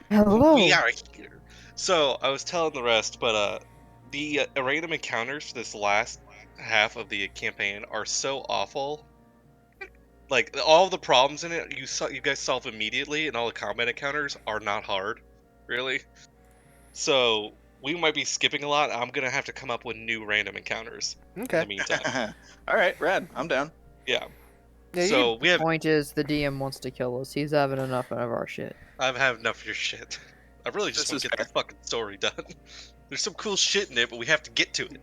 Right. We Hello. are here. So I was telling the rest, but the random encounters for this last half of the campaign are so awful. Like all the problems in it, you guys solve immediately, and all the combat encounters are not hard, really. So we might be skipping a lot. I'm gonna have to come up with new random encounters in Okay. the meantime. All right, rad. I'm down. Yeah. Yeah, So we have. Point is, the DM wants to kill us. He's having enough of our shit. I've had enough of your shit. I really just This want is to get the fair. fucking story done. There's some cool shit in it, but we have to get to it.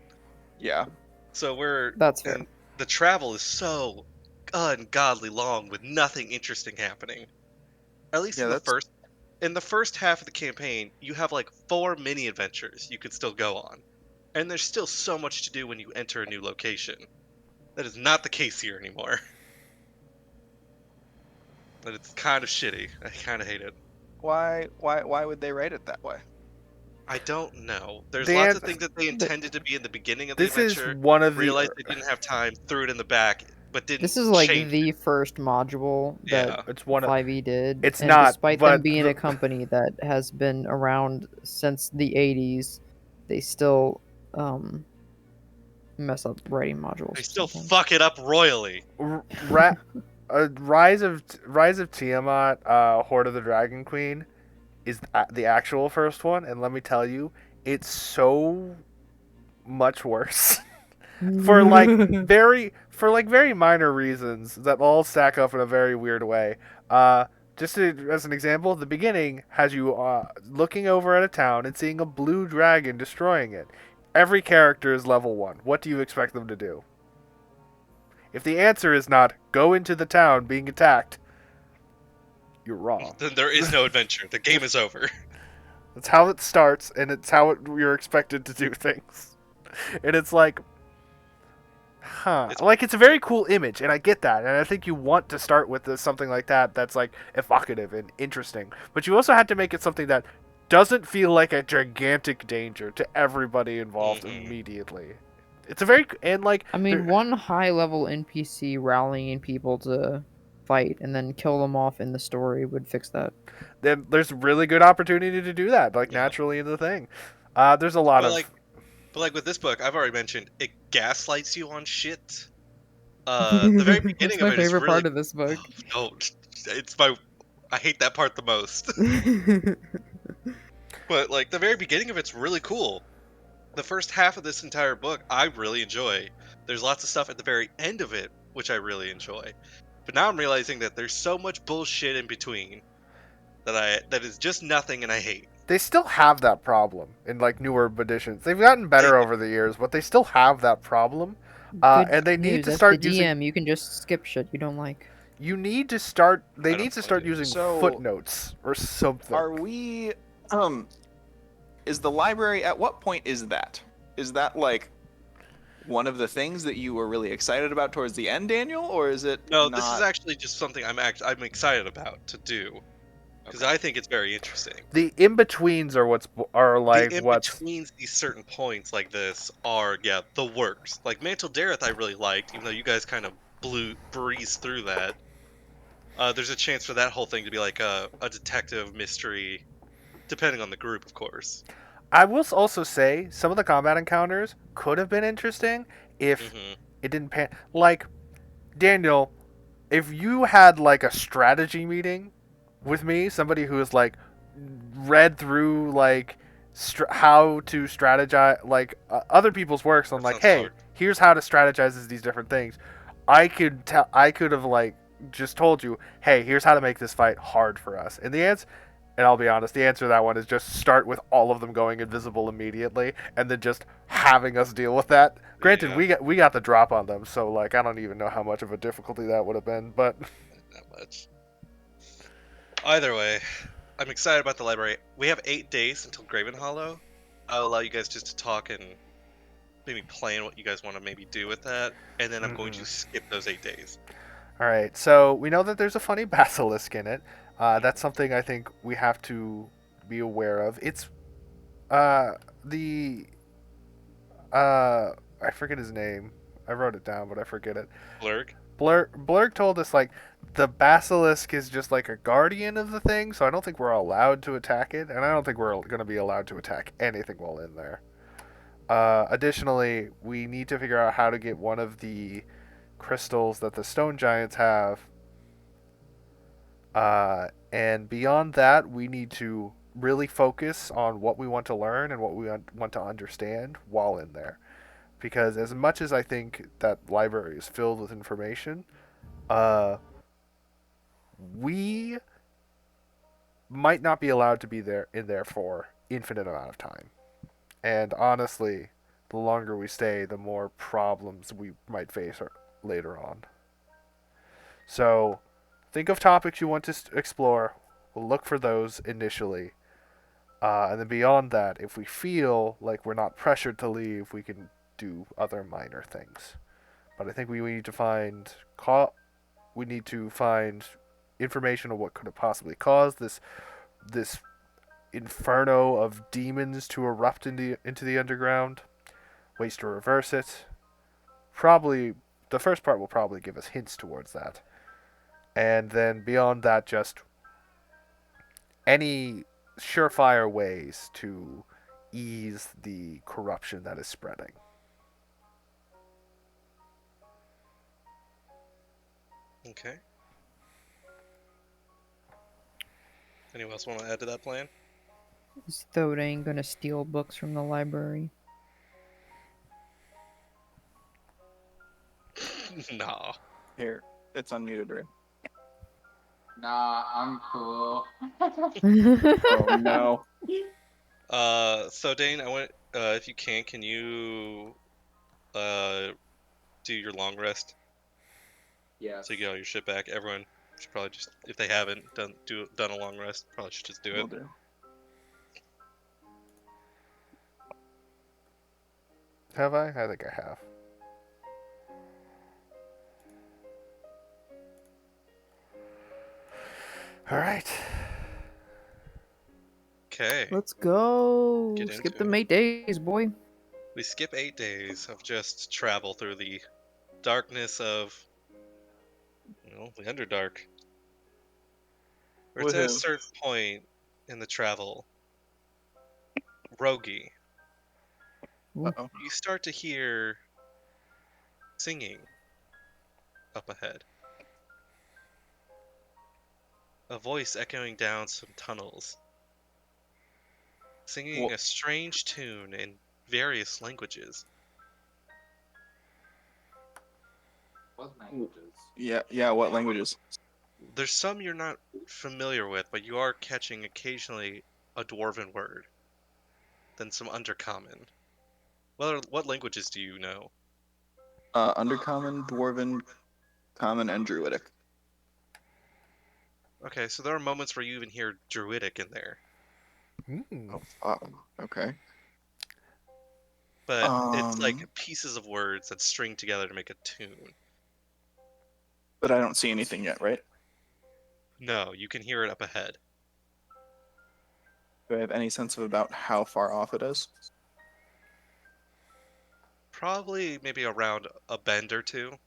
Yeah. So That's fair. and the travel is so ungodly long with nothing interesting happening. At least Yeah, that's in the first half of the campaign, you have like 4 mini adventures you could still go on. And there's still so much to do when you enter a new location. That is not the case here anymore. But it's kind of shitty. I kind of hate it. why would they write it that way? I don't know. There's lots Dan, of things that they intended to be in the beginning of the this is adventure, one of the. realized they didn't have time, threw it in the back, but didn't This is like change the it. first module that Yeah. It's one of. 5e did. It's and not, despite them but being the- a company that has been around since the 80s, they still mess up writing modules. They still sometimes. fuck it up royally. Ra- Rise of Tiamat, Horde of the Dragon Queen, is the actual first one, and let me tell you, it's so much worse for very minor reasons that all stack up in a very weird way. As an example, the beginning has you looking over at a town and seeing a blue dragon destroying it. Every character is level 1. What do you expect them to do? If the answer is not go into the town being attacked, you're wrong. Then there is no adventure. The game is over. That's how it starts, and it's how you're expected to do things. And it's like, it's a very cool image, and I get that, and I think you want to start with something like that that's like evocative and interesting. But you also had to make it something that doesn't feel like a gigantic danger to everybody involved immediately. It's a very I mean, one high-level NPC rallying people to fight and then kill them off in the story would fix that. Then there's really good opportunity to do that, naturally in the thing. There's a lot of. But like with this book, I've already mentioned, it gaslights you on shit. The very beginning of it is favorite really. part of this book. Oh, I hate that part the most. But like the very beginning of it's really cool. The first half of this entire book I really enjoy. There's lots of stuff at the very end of it which I really enjoy. But now I'm realizing that there's so much bullshit in between that is just nothing and I hate. They still have that problem in like newer editions. They've gotten better over the years, but they still have that problem. And they need to start the DM, using. you can just skip shit you don't like. You need to start. They need to start using So, footnotes or something. Are we? Is the library? At what point is that? Is that like one of the things that you were really excited about towards the end, Daniel, or is it? No, not? this is actually just something I'm excited about to do because I think it's very interesting. The in betweens are The in betweens these certain points like this are the works. Like Mantle Dareth I really liked, even though you guys kind of breezed through that. There's a chance for that whole thing to be like a detective mystery, depending on the group, of course. I will also say some of the combat encounters could have been interesting if it didn't pan. Like, Daniel, if you had like a strategy meeting with me, somebody who has like read through like how to strategize like other people's works on like, hey, here's how to strategize these different things. I could have like just told you, hey, here's how to make this fight hard for us. And I'll be honest, the answer to that one is just start with all of them going invisible immediately, and then just having us deal with that. Granted, we got the drop on them, so like I don't even know how much of a difficulty that would have been, but not that much. Either way, I'm excited about the library. We have 8 days until Gravenhollow. I'll allow you guys just to talk and maybe plan what you guys want to maybe do with that, and then I'm going to skip those 8 days. All right, so we know that there's a funny basilisk in it. That's something I think we have to be aware of. It's I forget his name. I wrote it down, but I forget it. Blurg? Blurg told us like the basilisk is just like a guardian of the thing, so I don't think we're allowed to attack it, and I don't think we're going to be allowed to attack anything while in there. Additionally, we need to figure out how to get one of the crystals that the stone giants have. And beyond that, we need to really focus on what we want to learn and what we want to understand while in there. Because as much as I think that library is filled with information, uh, we might not be allowed to be there in there for infinite amount of time. And honestly, the longer we stay, the more problems we might face later on. So, think of topics you want to explore. We'll look for those initially. And then beyond that, if we feel like we're not pressured to leave, we can do other minor things. But I think we need to find information on what could have possibly caused this inferno of demons to erupt into the underground. Ways to reverse it. Probably the first part will probably give us hints towards that. And then beyond that, just any surefire ways to ease the corruption that is spreading. Okay. Anyone else want to add to that plan? Is Thodain gonna steal books from the library? Nah. Here, it's unmuted, right? Nah, I'm cool. Oh no. So Dane, I want if you can you do your long rest Yes. so you get all your shit back? Everyone should probably just, if they haven't done a long rest, probably should just do Will it. do. Have I? I think I have. All right. Okay. Let's go. Get Skip into them it. 8 days, boy. We skip 8 days of just travel through the darkness of, the Underdark. Where it's at a Woohoo. certain point in the travel, Rogi, Uh-oh. you start to hear singing up ahead. A voice echoing down some tunnels, singing a strange tune in various languages. What languages? Yeah, what languages? There's some you're not familiar with, but you are catching occasionally a dwarven word, then some undercommon. What languages do you know? Undercommon, Dwarven, Common, and Druidic. Okay, so there are moments where you even hear Druidic in there, Oh, fuck. Okay. but it's like Um, pieces of words that string together to make a tune. but I don't see anything yet, right? No, you can hear it up ahead. Do I have any sense of about how far off it is? Probably maybe around a bend or two.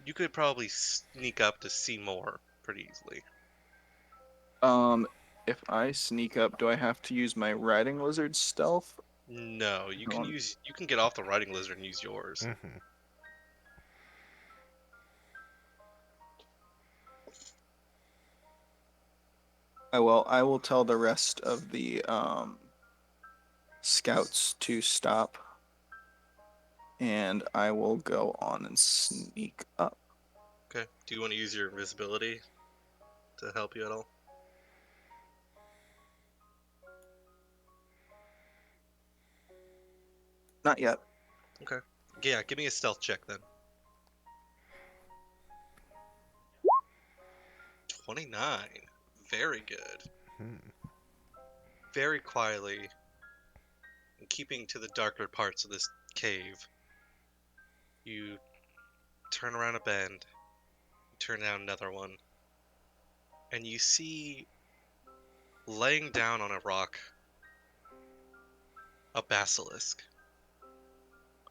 You could probably sneak up to see more pretty easily. If I sneak up, do I have to use my riding lizard stealth? No, you can get off the riding lizard and use yours. Mm-hmm. I will tell the rest of the scouts to stop, and I will go on and sneak up. Okay. Do you want to use your invisibility to help you at all? Not yet. Okay. Yeah, give me a stealth check then. 29. Very good. Very quietly, and keeping to the darker parts of this cave, you turn around a bend, you turn down another one, and you see, laying down on a rock, a basilisk,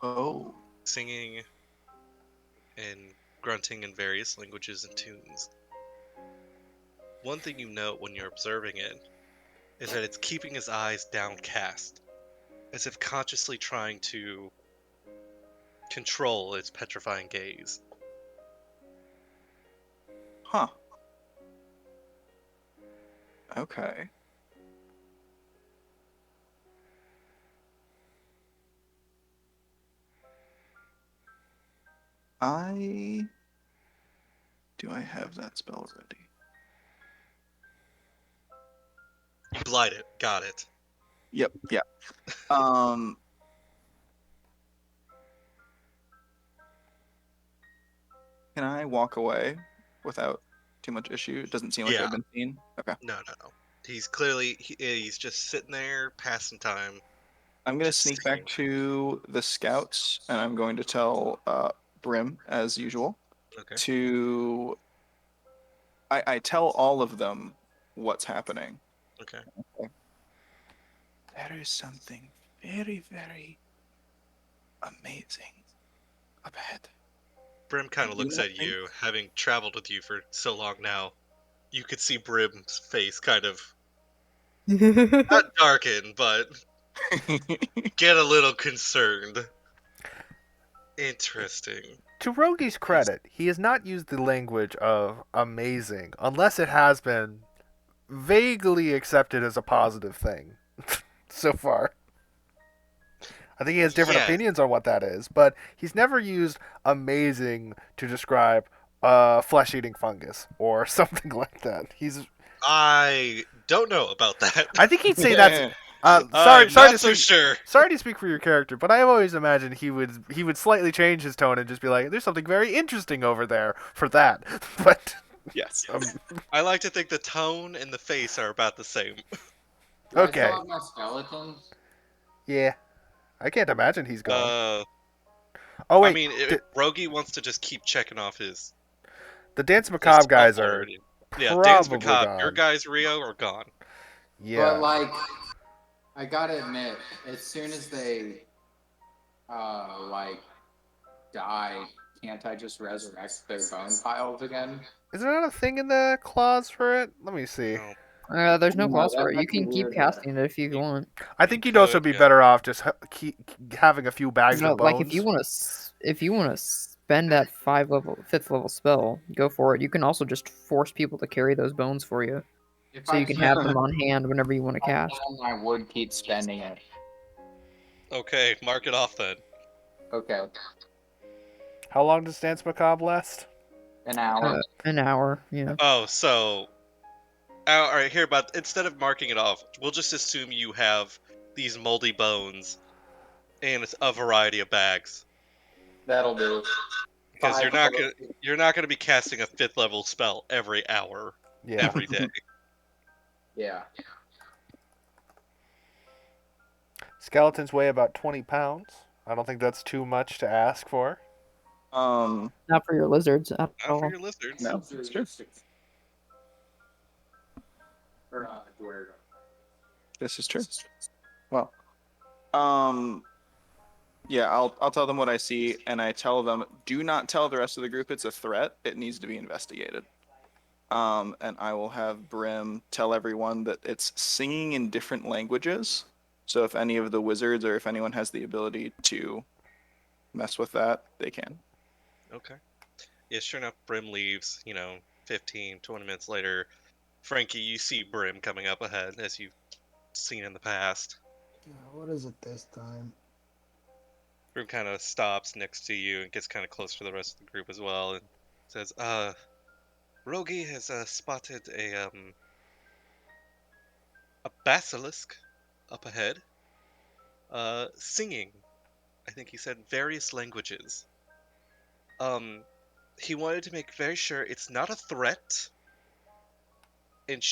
Oh. singing in grunting in various languages and tunes. One thing you note when you're observing it is that it's keeping his eyes downcast, as if consciously trying to control its petrifying gaze. Huh. Okay. Do I have that spell ready? Blight it. Got it. Yep, yeah. Um Can I walk away without too much issue? It doesn't seem like Yeah. I've been seen. Okay. No. He's clearly he's just sitting there passing time. I'm gonna Just sneak back singing. to the scouts, and I'm going to tell Brim, as usual, Okay. to I tell all of them what's happening. Okay. There is something very, very amazing up ahead. Brim kind of Do looks not at you, having traveled with you for so long now. You could see Brim's face kind of not darken, but think- get a little concerned. Interesting. To Rogi's credit, he has not used the language of amazing unless it has been vaguely accepted as a positive thing so far. I think he has different Yeah. opinions on what that is, but he's never used amazing to describe flesh-eating fungus or something like that. I don't know about that. I think he'd say that's. Sorry, I'm sorry not to so speak. sure. Sorry to speak for your character, but I've always imagined he would slightly change his tone and just be like, "There's something very interesting over there for that." But yes. I like to think the tone and the face are about the same. Do I okay, still have my skeletons? yeah, I can't imagine he's gone. Uh, Oh I wait, mean, Rogi wants to just keep checking off his the Dance Macabre guys spell are already. Yeah, Dance probably Macabre. Your gone. guys, Rio, are gone. Yeah. But like, I gotta admit, as soon as they like die, can't I just resurrect their bone piles again? Is there not a thing in the clause for it? Let me see. There's no No, clause that for it. You might be can keep weird, casting it if you You- want. I You think you'd also could, be yeah. better off just having a few bags of Like bones. if you want to spend that fifth level spell, go for it. You can also just force people to carry those bones for you, If so I you can can, have them on hand whenever you want to cast. I would keep spending it. Okay, mark it off then. Okay, How long does Dance Macabre last? an hour. An hour, yeah. Oh, so all right. Here, but instead of marking it off, we'll just assume you have these moldy bones and a variety of bags, That'll do. because Five you're not gonna be casting a 5th level spell every hour, Yeah. every day. Yeah. Skeletons weigh about 20 pounds. I don't think that's too much to ask for. Not for your lizards at Not for all. your lizards. No, it's true. Or Dwerg. This is true. Well, yeah, I'll tell them what I see, and I tell them, do not tell the rest of the group it's a threat. It needs to be investigated. And I will have Brim tell everyone that it's singing in different languages. So if any of the wizards or if anyone has the ability to mess with that, they can. Okay. Yeah, sure enough, Brim leaves, 15, 20 minutes later. Frankie, you see Brim coming up ahead, as you've seen in the past. What is it this time? Brim kind of stops next to you and gets kind of close to the rest of the group as well, and says, Rogi has spotted a basilisk up ahead, singing. I think he said various languages. He wanted to make very sure it's not a threat, and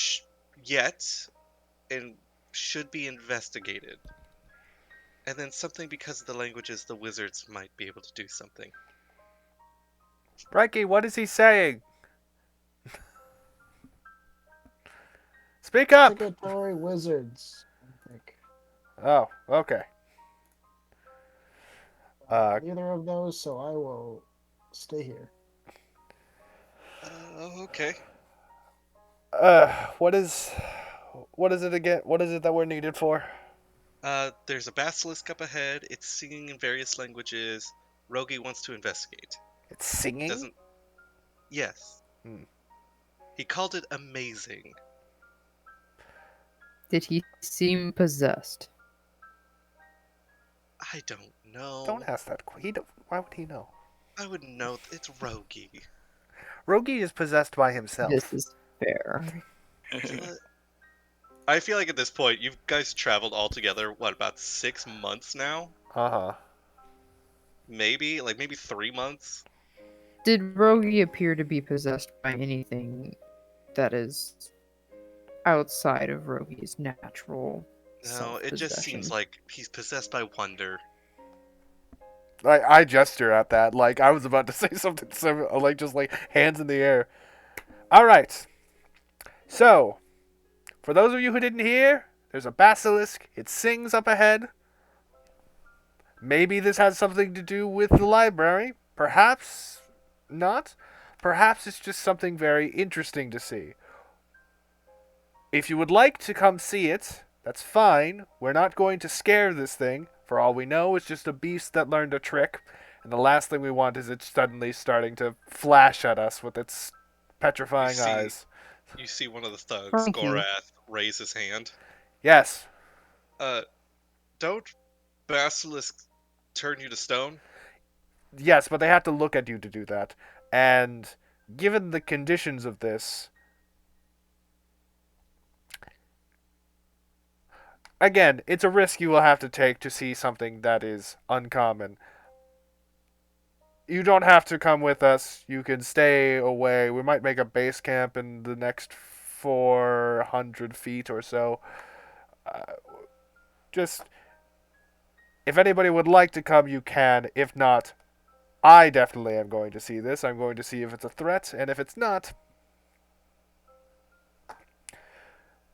yet, and should be investigated. And then something because of the languages, the wizards might be able to do something. Frankie, what is he saying? Speak up! Secretary Wizards, I think. Oh, okay. Neither of those, so I will stay here. Okay. What is it again? What is it that we're needed for? There's a basilisk up ahead. It's singing in various languages. Rogi wants to investigate. It's singing. Doesn't. Yes. Hmm. He called it amazing. Did he seem possessed? I don't know. Don't ask that. Why would he know? I would know. It's Rogi. Rogi is possessed by himself. This is fair. I feel like at this point, you guys traveled all together, what, about 6 months now? Uh-huh. Maybe? Like, maybe 3 months? Did Rogi appear to be possessed by anything that is outside of Rogi's natural No, it just seems self-possession? like he's possessed by wonder. I gesture at that, like I was about to say something similar, like just like hands in the air. All right. So, for those of you who didn't hear, there's a basilisk. It sings up ahead. Maybe this has something to do with the library. Perhaps not. Perhaps it's just something very interesting to see. If you would like to come see it, that's fine. We're not going to scare this thing. For all we know, it's just a beast that learned a trick. And the last thing we want is it suddenly starting to flash at us with its petrifying eyes. You see one of the thugs, Frankie. Gorath, raise his hand. Yes. Don't basilisks turn you to stone? Yes, but they have to look at you to do that. And given the conditions of this, again, it's a risk you will have to take to see something that is uncommon. You don't have to come with us. You can stay away. We might make a base camp in the next 400 feet or so. Just, if anybody would like to come, you can. If not, I definitely am going to see this. I'm going to see if it's a threat, and if it's not,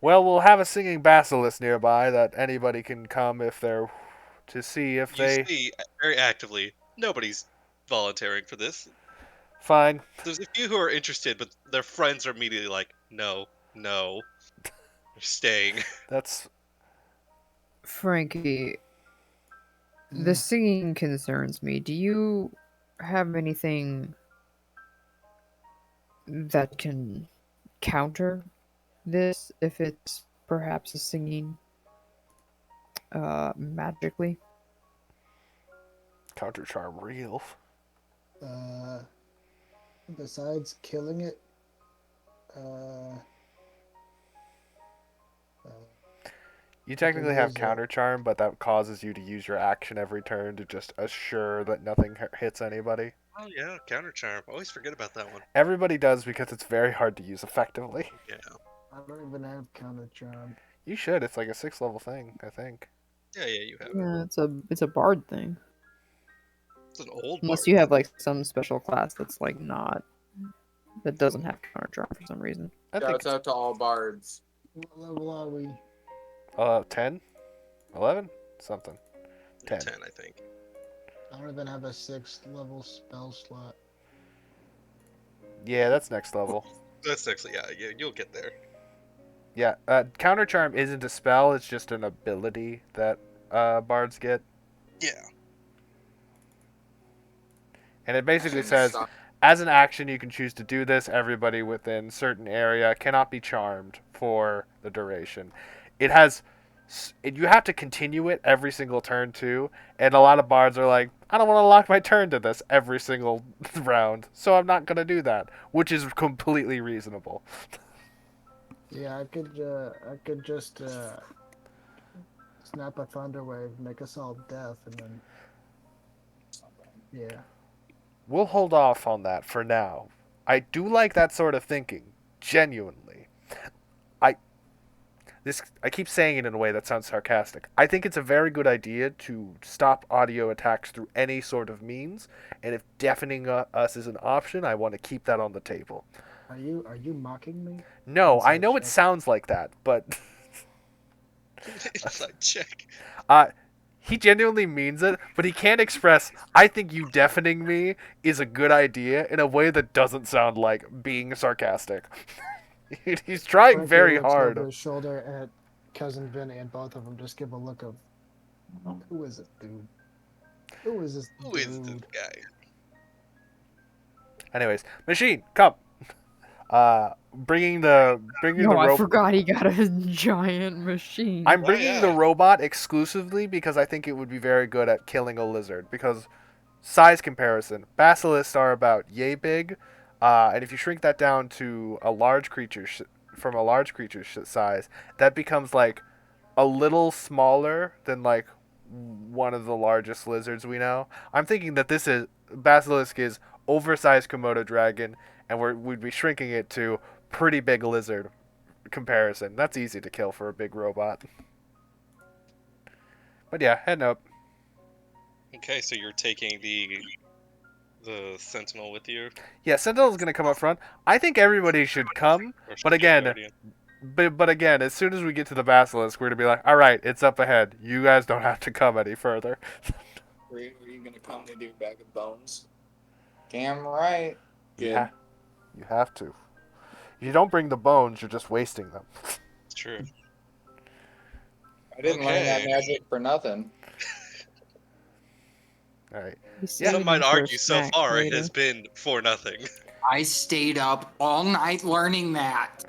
well, we'll have a singing basilisk nearby that anybody can come if they're to see if You they. see, very actively, nobody's volunteering for this. Fine. There's a few who are interested, but their friends are immediately like, no, no. They're staying. That's. Frankie, the singing concerns me. Do you have anything that can counter this if it's perhaps a singing magically? Counter charm real. Besides killing it, You technically have use it. counter charm, but that causes you to use your action every turn to just assure that nothing hits anybody. Oh yeah, counter charm. Always forget about that one. Everybody does because it's very hard to use effectively. Yeah. I don't even have counter charm. You should. It's like a 6th level thing, I think. Yeah, you have it. Yeah, it's a bard thing. It's an old Unless bard. you have like some special class that's like not that doesn't have counter charm for some reason. I think Shouts out to all bards. What level are we? 10? 11? Something. 10. 10, I think. I don't even have a 6th level spell slot. Yeah, that's next level. That's actually, yeah, you'll get there. Yeah, counter charm isn't a spell, it's just an ability that bards get. Yeah. And it basically says, as an action you can choose to do this, everybody within certain area cannot be charmed for the duration. It has, you have to continue it every single turn too, and a lot of bards are like, I don't want to lock my turn to this every single round, so I'm not going to do that, which is completely reasonable. Yeah, I could just snap a thunder wave, make us all death, and then yeah. We'll hold off on that for now. I do like that sort of thinking, genuinely. I keep saying it in a way that sounds sarcastic. I think it's a very good idea to stop audio attacks through any sort of means, and if deafening us is an option, I want to keep that on the table. Are you mocking me? No, I Inside know it check. sounds like that, but Inside check. he genuinely means it, but he can't express, I think you deafening me is a good idea in a way that doesn't sound like being sarcastic. He's trying Frankie very looks over hard. his shoulder at Cousin Vinny, and both of them just give a look of, who is it, dude? Who is this Who is this dude? guy? Anyways, machine, come. Bringing the No, I robot. forgot he got a giant machine. I'm Oh, bringing yeah. the robot exclusively because I think it would be very good at killing a lizard. Because size comparison, basilisks are about yay big, and if you shrink that down to a large creature from a large creature's size, that becomes like a little smaller than like one of the largest lizards we know. I'm thinking that this is basilisk is oversized Komodo dragon, and we'd be shrinking it to pretty big lizard comparison. That's easy to kill for a big robot. But yeah, heading up. Okay, so you're taking the sentinel with you, Yeah, Sentinel's gonna come up front. I think everybody should come, or but Shield again, Guardian? but again, as soon as we get to the basilisk, we're gonna be like, all right, it's up ahead. You guys don't have to come any further. Were you gonna come with your bag of bones? Damn right. Yeah, you have to. If you don't bring the bones, you're just wasting them. It's true. I didn't learn that Okay. magic for nothing. All right. He's Yeah. Some saving might for a argue so snack far it later. has been for nothing. I stayed up all night learning that.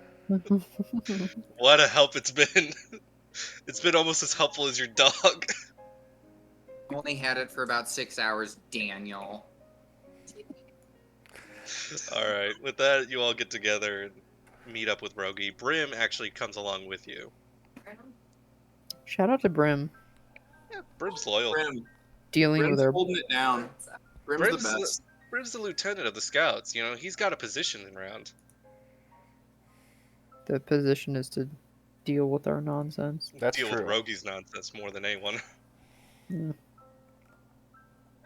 What a help it's been. It's been almost as helpful as your dog. Only had it for about 6 hours, Daniel. Alright, with that, you all get together and meet up with Rogi. Brim actually comes along with you. Shout out to Brim, Yeah, Brim's loyal. dealing with our. holding it down. Brim's the lieutenant of the scouts. You know, he's got a position around. The position is to deal with our nonsense. That's Deal true. with Rogi's nonsense more than anyone. Yeah. If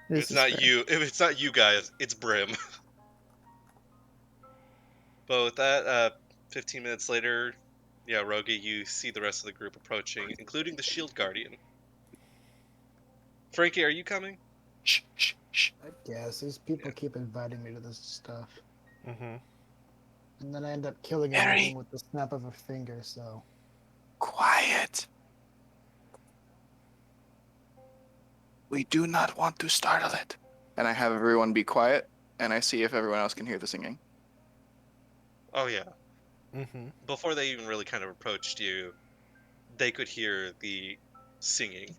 This it's is not fair. you, if it's not you guys, it's Brim. But with that, 15 minutes later, yeah, Rogi, you see the rest of the group approaching, including the Shield Guardian. Frankie, are you coming? Shh, shh, shh. I guess these people keep inviting me to this stuff, Mm-hmm. and then I end up killing Harry. everything with the snap of a finger. So Quiet. We do not want to startle it. And I have everyone be quiet, and I see if everyone else can hear the singing. Oh yeah. Mm-hmm. Before they even really kind of approached you, they could hear the singing.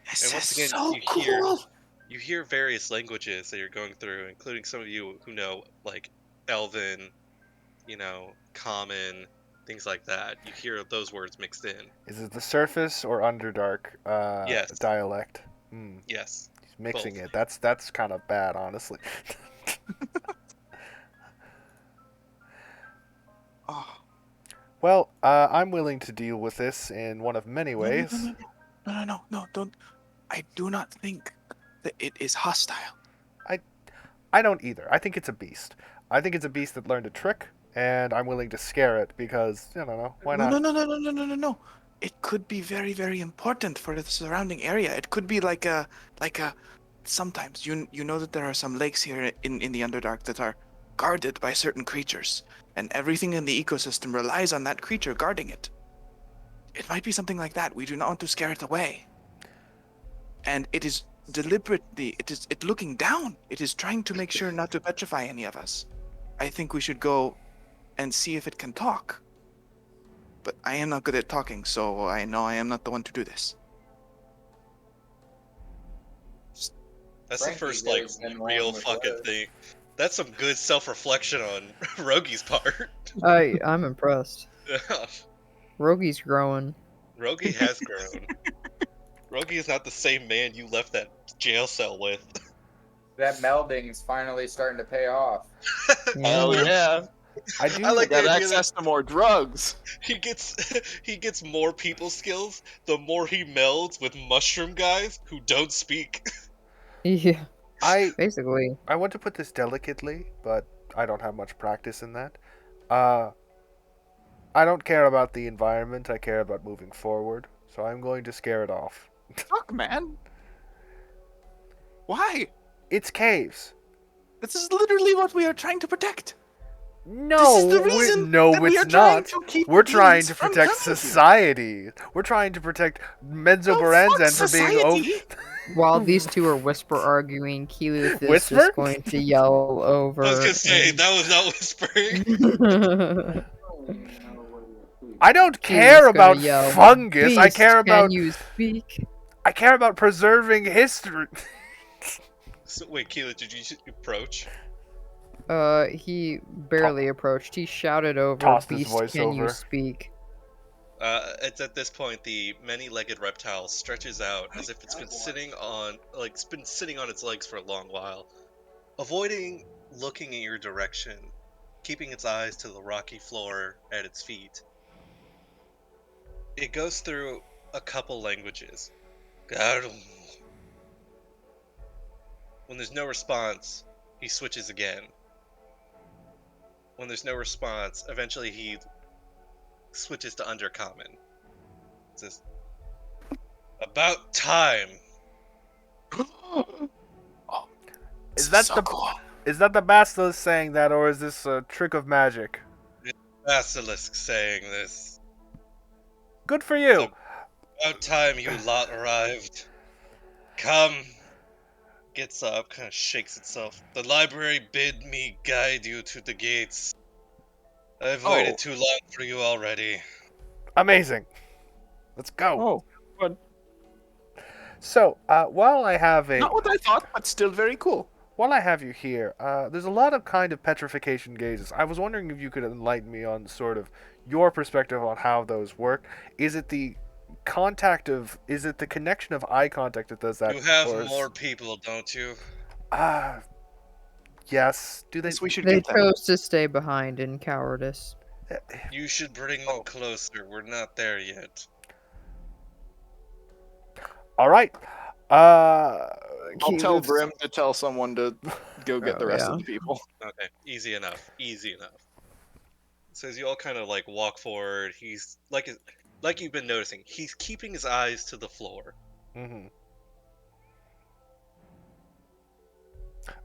This And once is again, so cool. You hear various languages that you're going through, including some of you who know, like, Elven, you know, Common, things like that. You hear those words mixed in. Is it the surface or Underdark Yes. dialect? Mm. Yes. He's mixing Both. it. That's kind of bad, honestly. Oh. Well, I'm willing to deal with this in one of many ways. No, don't. I do not think that it is hostile. I don't either. I think it's a beast. I think it's a beast that learned a trick, and I'm willing to scare it because, I don't know, why not? No. It could be very, very important for the surrounding area. It could be like a. Sometimes you know that there are some lakes here in the Underdark that are guarded by certain creatures, and everything in the ecosystem relies on that creature guarding it. It might be something like that. We do not want to scare it away. And it is deliberately, it looking down. It is trying to make sure not to petrify any of us. I think we should go and see if it can talk. But I am not good at talking, so I know I am not the one to do this. That's Frankie the first, really like, been real rolling with fucking words. thing. That's some good self-reflection on Rogi's part. I'm impressed. Rogi's growing. Rogi has grown. Rogi is not the same man you left that jail cell with. That melding's finally starting to pay off. Hell yeah! I do. I like the Got idea that access to more drugs. he gets more people skills the more he melds with mushroom guys who don't speak. Yeah, I basically. want to put this delicately, but I don't have much practice in that. I don't care about the environment. I care about moving forward. So I'm going to scare it off. Fuck, man. Why? It's caves. This is literally what we are trying to protect. No, This is the reason no, that we it's are trying not. to keep We're the trying mutants to from protect coming here. society. We're trying to protect Menzo Oh, Berenzen fuck from being over. society. While these two are whisper arguing, Keyleth is Whisper? just going to yell over. I was gonna say and- that was not whispering. I don't Keyleth's care gonna about yell, fungus. I "Beast, care about. Can you speak? I care about preserving history. So, wait, Keela, did you approach? He barely approached. He shouted over, Tossed his "Beast, voice can you over. speak?" It's at this point the many-legged reptile stretches out as if it's been sitting on its legs for a long while, avoiding looking in your direction, keeping its eyes to the rocky floor at its feet. It goes through a couple languages. When there's no response, he switches again. When there's no response, eventually he switches to Undercommon. It says, "About time." Oh, Is this that so the cool. is that the basilisk saying that, or is this a trick of magic? Basilisk saying this. Good for you. So- About time you lot arrived. Come. Gets up, kind of shakes itself. The library bid me guide you to the gates. I've Oh. waited too long for you already. Amazing. Let's go. Oh, but So, while I have not what I thought, but still very cool. while I have you here, there's a lot of kind of petrification gazes. I was wondering if you could enlighten me on sort of your perspective on how those work. Is it the connection of eye contact that does that? You have or more people, don't you? Yes. Do they? Yes, we should They get them. chose to stay behind in cowardice. You should bring them closer. We're not there yet. All right. I'll tell Brim to tell someone to go get Oh, the rest yeah. of the people. Okay, easy enough. Easy enough. So as you all kind of like walk forward, he's like you've been noticing, he's keeping his eyes to the floor. Mm-hmm.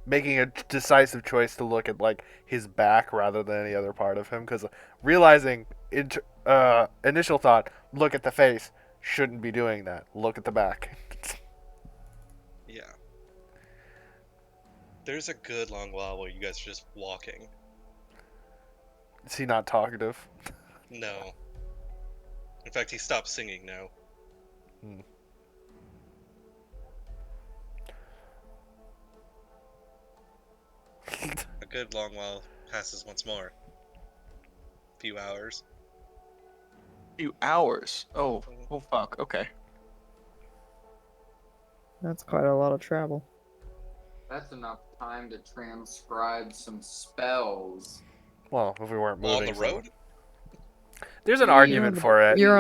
Making a decisive choice to look at like his back rather than any other part of him, because realizing initial thought, look at the face, shouldn't be doing that. Look at the back. Yeah. There's a good long while where you guys are just walking. Is he not talkative? No. In fact, he stopped singing now. A good long while passes once more. Few hours. Few hours. Oh fuck. Okay. That's quite a lot of travel. That's enough time to transcribe some spells. Well, if we weren't On moving the road? There's an You're argument on the- for it. You're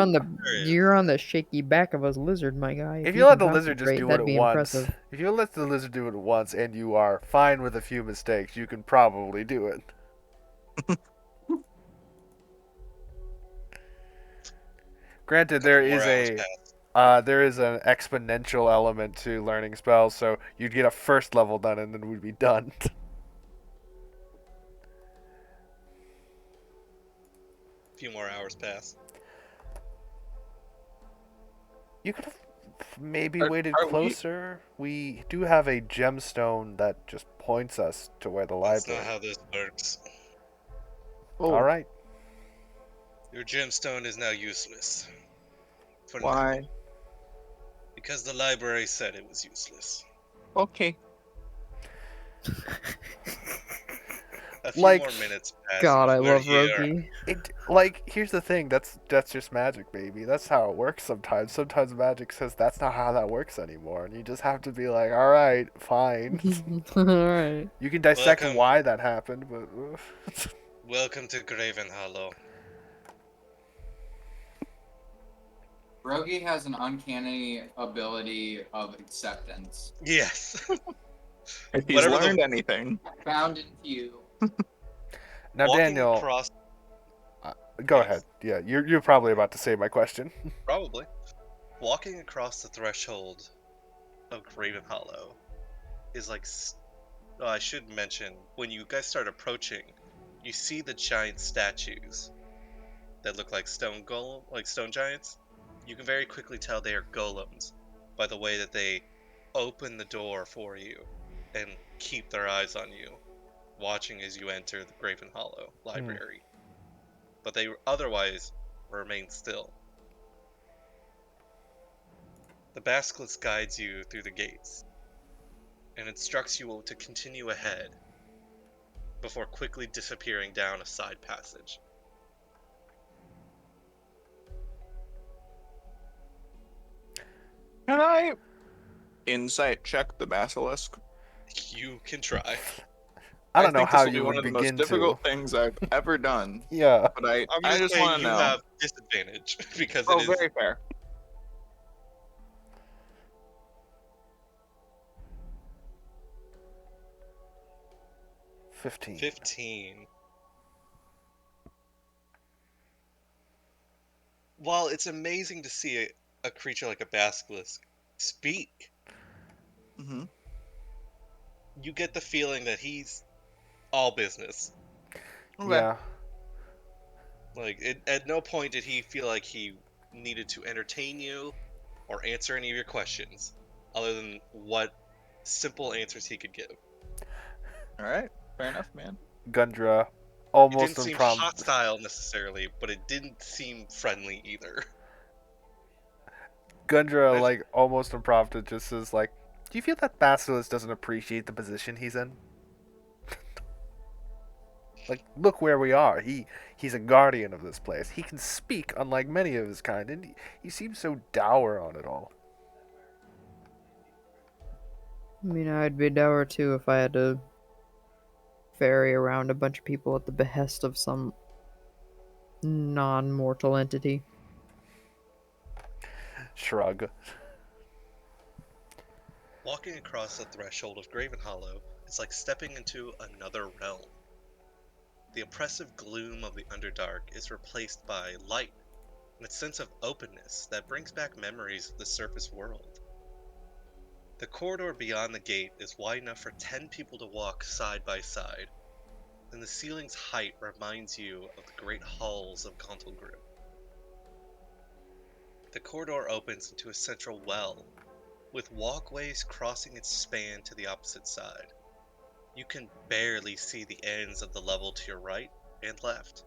on There the shaky back of a lizard, my guy. If you you let can the lizard just concentrate, do that'd it be once, impressive. if you let the lizard do it once and you are fine with a few mistakes, you can probably do it. Granted, there Couple is more hours a pass. there is an exponential element to learning spells, so you'd get a first level done and then we'd be done. Few more hours pass. You could have maybe Are- waited are we- closer. We do have a gemstone that just points us to where the That's library. not how this works. Oh, All right. Your gemstone is now useless. For now. why? Because the library said it was useless. Okay. A few Like- more minutes pass. God, I We're love here. Rogi. It here's the thing. That's just magic, baby. That's how it works sometimes. Sometimes magic says that's not how that works anymore, and you just have to be like, all right, fine. Alright. You can dissect Welcome. why that happened, but Welcome to Gravenhollow. Rogi has an uncanny ability of acceptance. Yes. If he's Whatever the- learned anything, Found in few. now Walking Daniel, across, go yes. ahead. Yeah, you're probably about to say my question. probably. Walking across the threshold of Gravenhollow is like. Oh, I should mention, when you guys start approaching, you see the giant statues that look like stone giants. You can very quickly tell they are golems by the way that they open the door for you and keep their eyes on you, watching as you enter the Gravenhollow library. But they otherwise remain still. The basilisk guides you through the gates and instructs you to continue ahead before quickly disappearing down a side passage. Can I insight check the basilisk? You can try. I don't know think how this will be you one would of the most begin to. difficult things I've ever done. Yeah. But I I'm gonna just say want to you know. have disadvantage because Oh, it is very fair. 15. 15. While it's amazing to see a creature like a basilisk speak, Mm-hmm. you get the feeling that he's all business. Okay. Yeah. Like, at no point did he feel like he needed to entertain you or answer any of your questions, other than what simple answers he could give. All right. Fair enough, man. Gundra, It almost didn't seem impromptu. hostile necessarily, but it didn't seem friendly either. Gundra, I've- like, almost impromptu, just says, like, do you feel that Basilisk doesn't appreciate the position he's in? Like, look where we are. He's a guardian of this place. He can speak, unlike many of his kind, and he seems so dour on it all. I mean, I'd be dour too if I had to ferry around a bunch of people at the behest of some non-mortal entity. Shrug. Walking across the threshold of Gravenhollow is like stepping into another realm. The oppressive gloom of the Underdark is replaced by light and a sense of openness that brings back memories of the surface world. The corridor beyond the gate is wide enough for 10 people to walk side by side, and the ceiling's height reminds you of the great halls of Gauntlgrip. The corridor opens into a central well, with walkways crossing its span to the opposite side. You can barely see the ends of the level to your right and left,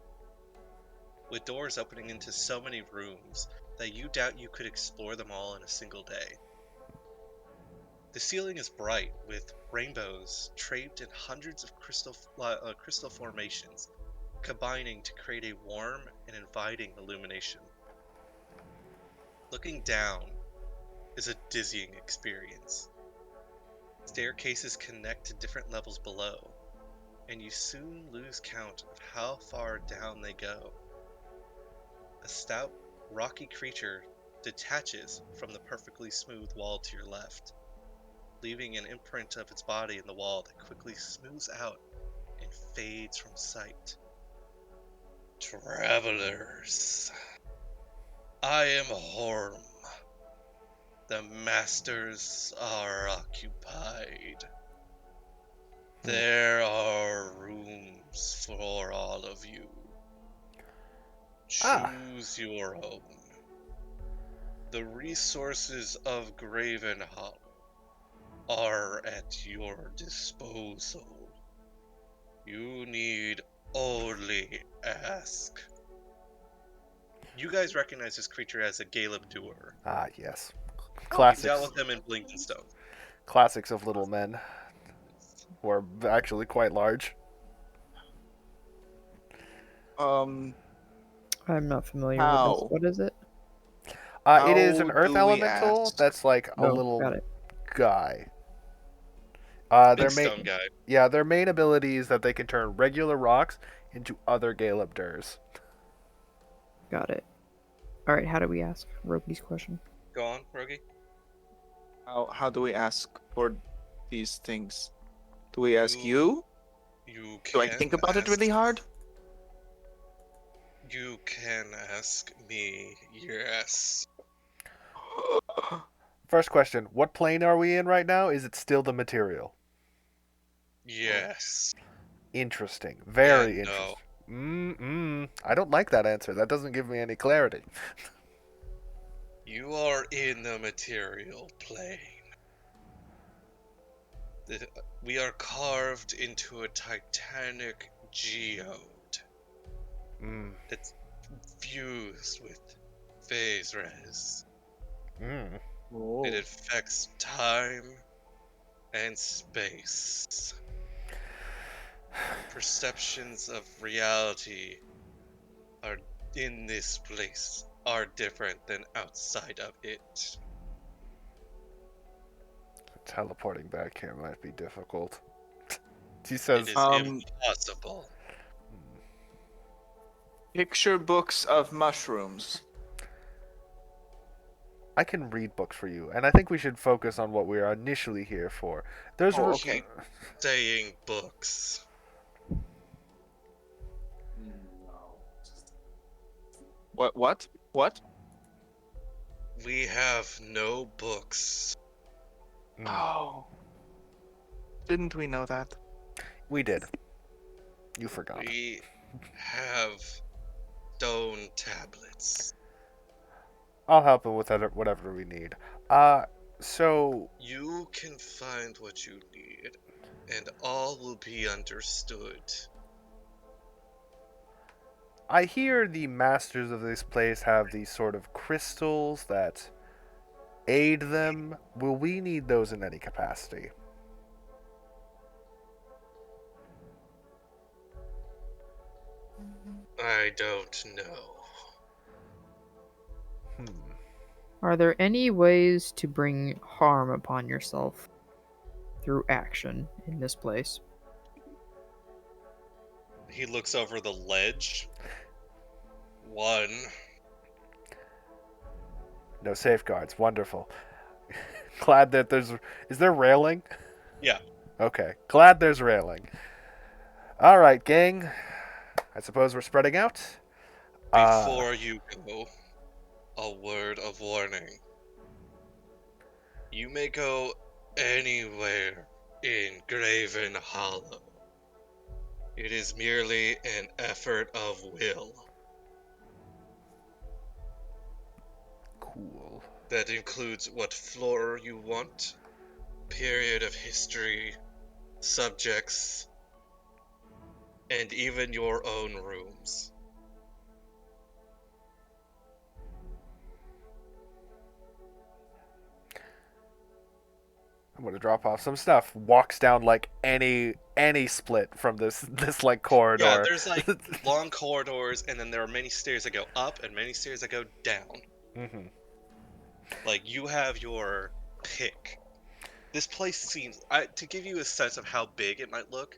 with doors opening into so many rooms that you doubt you could explore them all in a single day. The ceiling is bright, with rainbows draped in hundreds of crystal formations, combining to create a warm and inviting illumination. Looking down is a dizzying experience. Staircases connect to different levels below, and you soon lose count of how far down they go. A stout, rocky creature detaches from the perfectly smooth wall to your left, leaving an imprint of its body in the wall that quickly smooths out and fades from sight. Travelers, I am Horm. The masters are occupied. There are rooms for all of you. Ah. Choose your own. The resources of Gravenhollow are at your disposal. You need only ask. You guys recognize this creature as a Galeb Doer. Ah, yes. You Classics. dealt with them in Blinkenstone. Classics of little men, who are actually quite large. Um, I'm not familiar with How? this. What is it? It is an How earth do we elemental ask? that's like a Oh, little got it. guy. Big Their stone main, guy. yeah, their main ability is that they can turn regular rocks into other Galeb Durs. Got it. All right, how do we ask Roki's question? Go on, Rogi. How do we ask for these things? Do we ask you? You Do I can think about it really hard? You can ask me, yes. First question: what plane are we in right now? Is it still the material? Yes. Interesting. Very And no. interesting. I don't like that answer. That doesn't give me any clarity. You are in the material plane. We are carved into a titanic geode. Mm. It's fused with phase res. Mm. It affects time and space. Perceptions of reality are in this place are different than outside of it. Teleporting back here might be difficult. He It says, is impossible. Picture books of mushrooms. I can read books for you, and I think we should focus on what we are initially here for. There's Oh, r- okay. Saying books. No. What? What? We have no books. Mm, Oh. Didn't we know that? we did. You forgot. We have stone tablets. I'll help him with whatever we need. So You can find what you need, and all will be understood. I hear the masters of this place have these sort of crystals that aid them. Will we need those in any capacity? I don't know. Hmm. Are there any ways to bring harm upon yourself through action in this place? He looks over the ledge. One. No safeguards. Wonderful. Glad that there's. Is there railing? Yeah. Okay. Glad there's railing. All right, gang. I suppose we're spreading out. Before you go, a word of warning. You may go anywhere in Gravenhollow. It is merely an effort of will. Cool. That includes what floor you want, period of history, subjects, and even your own rooms. I'm gonna drop off some stuff. Walks down like any split from this like corridor. Yeah, there's like long corridors, and then there are many stairs that go up and many stairs that go down. Mm-hmm. Like, you have your pick. This place seems, to give you a sense of how big it might look,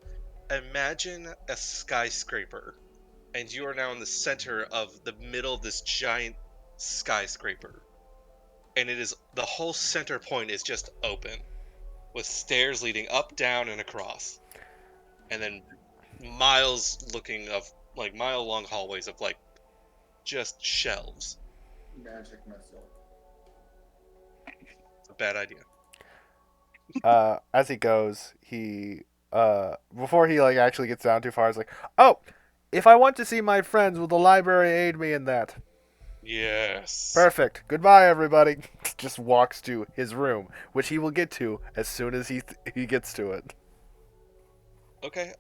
imagine a skyscraper, and you are now in the center of the middle of this giant skyscraper. And it is, the whole center point is just open, with stairs leading up, down, and across. And then mile long hallways of like just shelves. Magic missile. It's a bad idea. As he goes, he before he like actually gets down too far, he's like, "Oh, if I want to see my friends, will the library aid me in that?" Yes. Perfect. Goodbye, everybody. Just walks to his room, which he will get to as soon as he gets to it. Okay.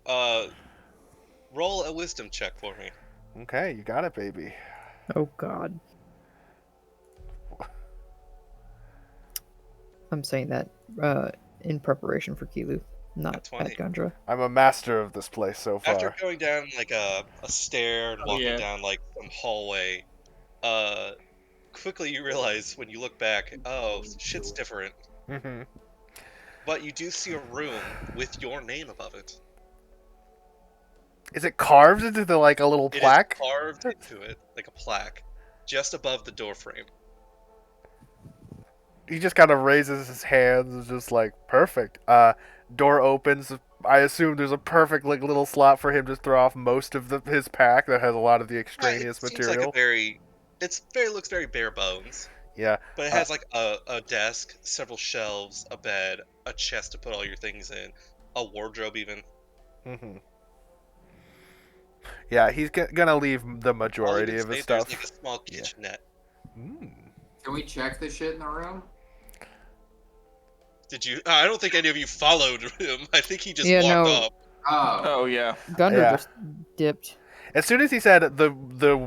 Roll a wisdom check for me. Okay, you got it, baby. Oh god. I'm saying that in preparation for Keelu, not 20. at Gundra. I'm a master of this place so far. After going down like a stair and walking yeah. down like some hallway, quickly you realize when you look back, oh, shit's different. Mm-hmm. But you do see a room with your name above it. Is it carved into the like a little It is plaque? carved into it like a plaque, just above the doorframe. He just kind of raises his hands and just like perfect. Door opens. I assume there's a perfect like little slot for him to throw off most of his pack that has a lot of the It extraneous seems material. like looks very bare bones. Yeah. But it has like a desk, several shelves, a bed, a chest to put all your things in, a wardrobe even. Mm-hmm. Yeah, he's gonna leave the I'll majority even of his say there's stuff. like a small Yeah. kitchenette. Mm. Can we check the shit in the room? Did you? I don't think any of you followed him. I think he just Yeah, walked no. off. Oh, Oh yeah. Gundor Yeah. just dipped. As soon as he said the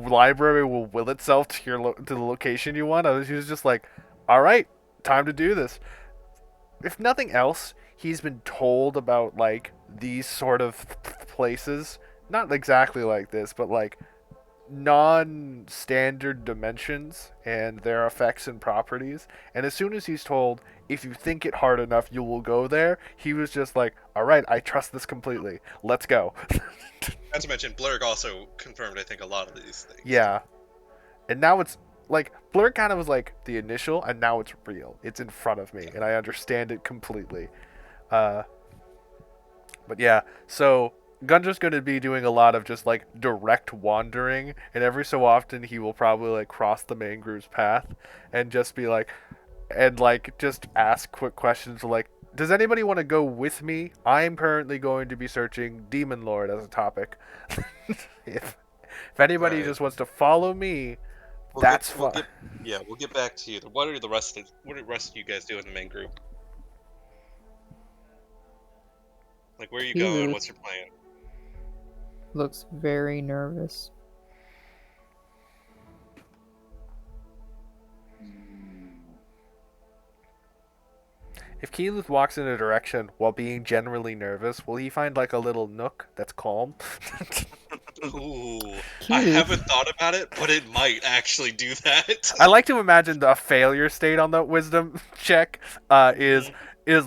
library will will itself to to the location you want, he was just like, "All right, time to do this." If nothing else, he's been told about like these sort of places, not exactly like this, but like non-standard dimensions and their effects and properties. And as soon as he's told, if you think it hard enough, you will go there, he was just like, "All right, I trust this completely. Let's go." Not to mention, Blurg also confirmed, I think, a lot of these things. Yeah. And now it's like Blur kind of was like the initial, and now it's real. It's in front of me, and I understand it completely. But yeah, so Gundra's going to be doing a lot of just like direct wandering, and every so often he will probably like cross the main group's path and just be like, and like just ask quick questions like, does anybody want to go with me? I'm currently going to be searching Demon Lord as a topic. if anybody Alright. just wants to follow me, We'll that's get, we'll fine. get, we'll get back to you. What are the rest of you guys do in the main group? Like, where are you going? Keyleth What's your plan? looks very nervous. If Keyleth walks in a direction while being generally nervous, will he find like a little nook that's calm? Ooh, I Keyleth. haven't thought about it, but it might actually do that. I like to imagine the failure state on the wisdom check is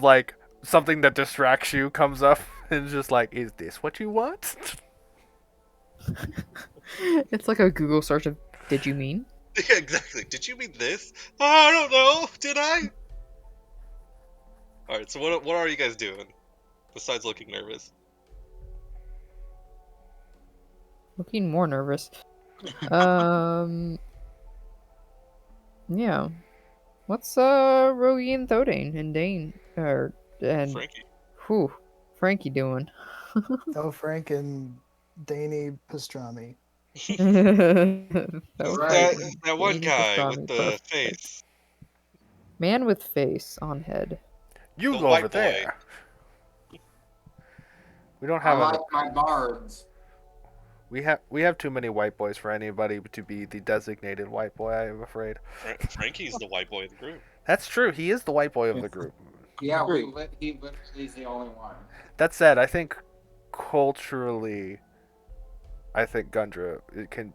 like something that distracts you comes up and it's just like, is this what you want? It's like a Google search of "Did you mean?" Yeah, exactly. Did you mean this? Oh, I don't know. Did I? All right. So what are you guys doing besides looking nervous? Looking more nervous. Yeah. What's Rogie and Thodane and Dane and Frankie. whew, Frankie doing? Oh, Frank and Danny Pastrami. Right. That one Danny guy pastrami, with the perfect. face. Man with face on head. You The go white over boy. there. We don't I have like my barbs. we have too many white boys for anybody to be the designated white boy, I am afraid. Frankie's the white boy of the group. That's true. He is the white boy of the group. Yeah, Agreed. he literally is the only one. That said, I think culturally, I think Gundra it can.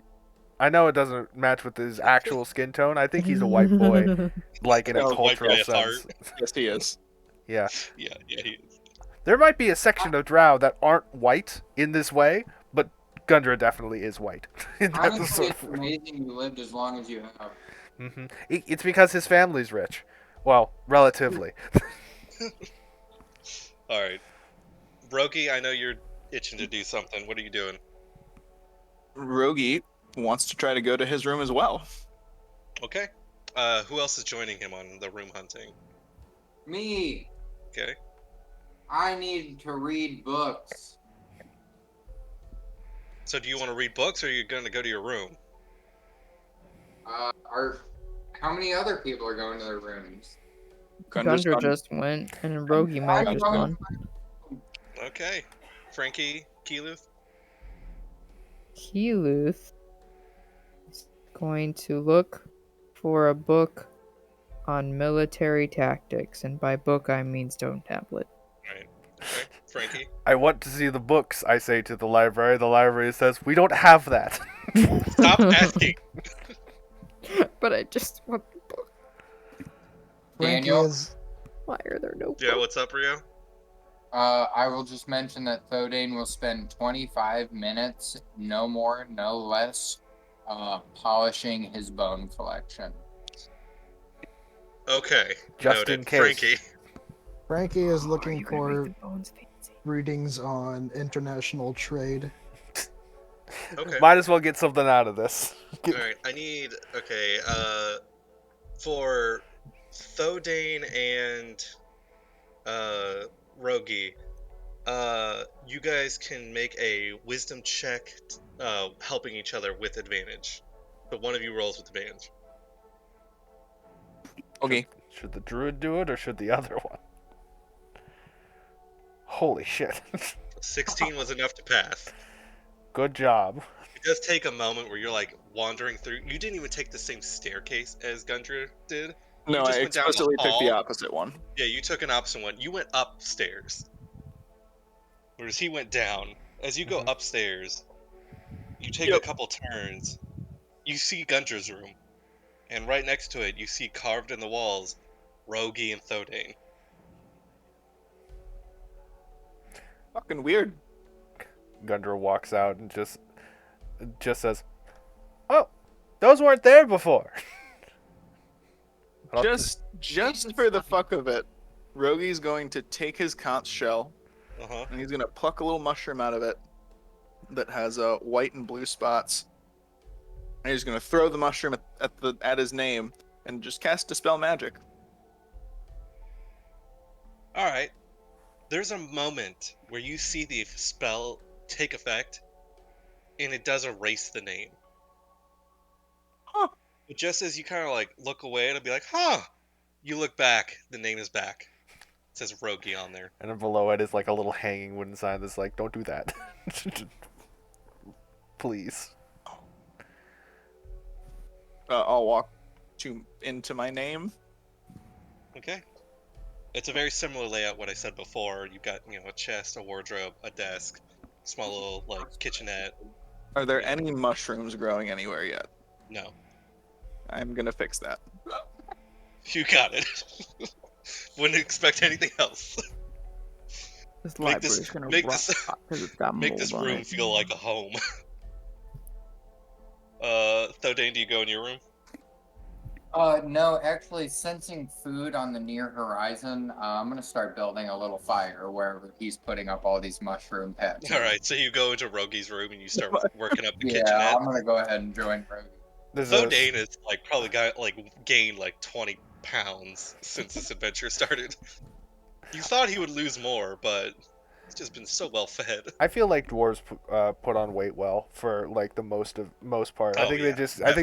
I know it doesn't match with his actual skin tone. I think he's a white boy, like in a He's a white cultural boy at heart. sense. Yes, he is. Yeah, Yeah, he is. there might be a section of Drow that aren't white in this way, but Gundra definitely is white. That's the Honestly, sort it's of- amazing you lived as long as you have. It's because his family's rich. Well, relatively. All right, Roki, I know you're itching to do something. What are you doing? Rogi wants to try to go to his room as well. Okay. Who else is joining him on the room hunting? Me, Okay. I need to read books. So do you want to read books, or are you going to go to your room? How many other people are going to their rooms? Gundra's Gundra gone. just went, and Rogie might have I'm just going- gone. Okay. Frankie, Keeluth. Keyleth is going to look for a book on military tactics, and by book I mean stone tablet. Right. Okay. Frankie. I want to see the books, I say to the library. The library says, we don't have that. Stop asking. But I just want the book. Frankie Daniel? is Why are there no Yeah, books? what's up, Rio? I will just mention that Thodane will spend 25 minutes, no more, no less, polishing his bone collection. Okay. Just Noted. in case. Frankie. Frankie is Are looking you gonna for make the bones fancy? readings on international trade. Okay. Might as well get something out of this. All right. I need. Okay. For Thodane and Rogi, you guys can make a wisdom check, helping each other with advantage. But one of you rolls with advantage. Okay. Should the druid do it or should the other one? Holy shit. 16 was enough to pass. Good job. It does take a moment where you're like wandering through. You didn't even take the same staircase as Gundra did. No, You just I went down the explicitly took the hall. opposite one. Yeah, you took an opposite one. You went upstairs. Whereas he went down. As you go upstairs, you take a Yep. couple turns. You see Gundra's room. And right next to it, you see carved in the walls, Rogi and Thodane. Fucking weird. Gundra walks out and just says, "Oh, those weren't there before." Just for the fuck of it, Rogi's going to take his conch shell Uh-huh. and he's gonna pluck a little mushroom out of it that has white and blue spots. And he's gonna throw the mushroom at his name and just cast Dispel Magic. Alright. There's a moment where you see the spell take effect, and it does erase the name. Huh. But just as you kind of like look away, it'll be like, huh! You look back, the name is back. It says Rogi on there. And then below it is like a little hanging wooden sign that's like, "Don't do that." Please. I'll walk into my name. Okay. It's a very similar layout what I said before. You've got, a chest, a wardrobe, a desk, small little like kitchenette. Are there any mushrooms growing anywhere yet? No. I'm gonna fix that. You got it. Wouldn't expect anything else. This Make this- library's gonna make rock this- because it's got Make mold this on room it. feel like a home. Thodane, do you go in your room? No, actually, sensing food on the near horizon, I'm gonna start building a little fire wherever he's putting up all these mushroom pets. Alright, so you go into Rogi's room and you start working up the Yeah, kitchenette. I'm gonna go ahead and join Rogi. There's Thodane is like probably gained like 20 pounds since this adventure started. You thought he would lose more, but he's just been so well fed. I feel like dwarves put on weight well for like the most part. I Oh, think yeah.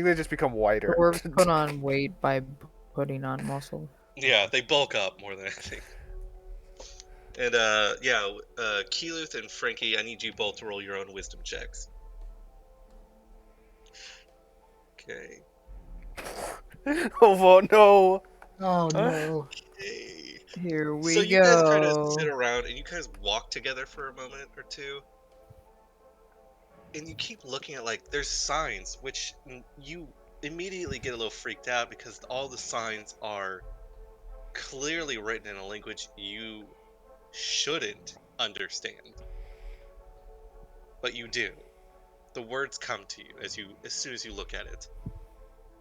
they just become whiter. Dwarves put on weight by putting on muscle. Yeah, they bulk up more than anything. And Keeluth and Frankie, I need you both to roll your own wisdom checks. Okay. Oh no! Oh no. Okay. Here we So go. you guys kind of sit around and you guys walk together for a moment or two. And you keep looking at there's signs, which you immediately get a little freaked out because all the signs are clearly written in a language you shouldn't understand. But you do. The words come to you as soon as you look at it.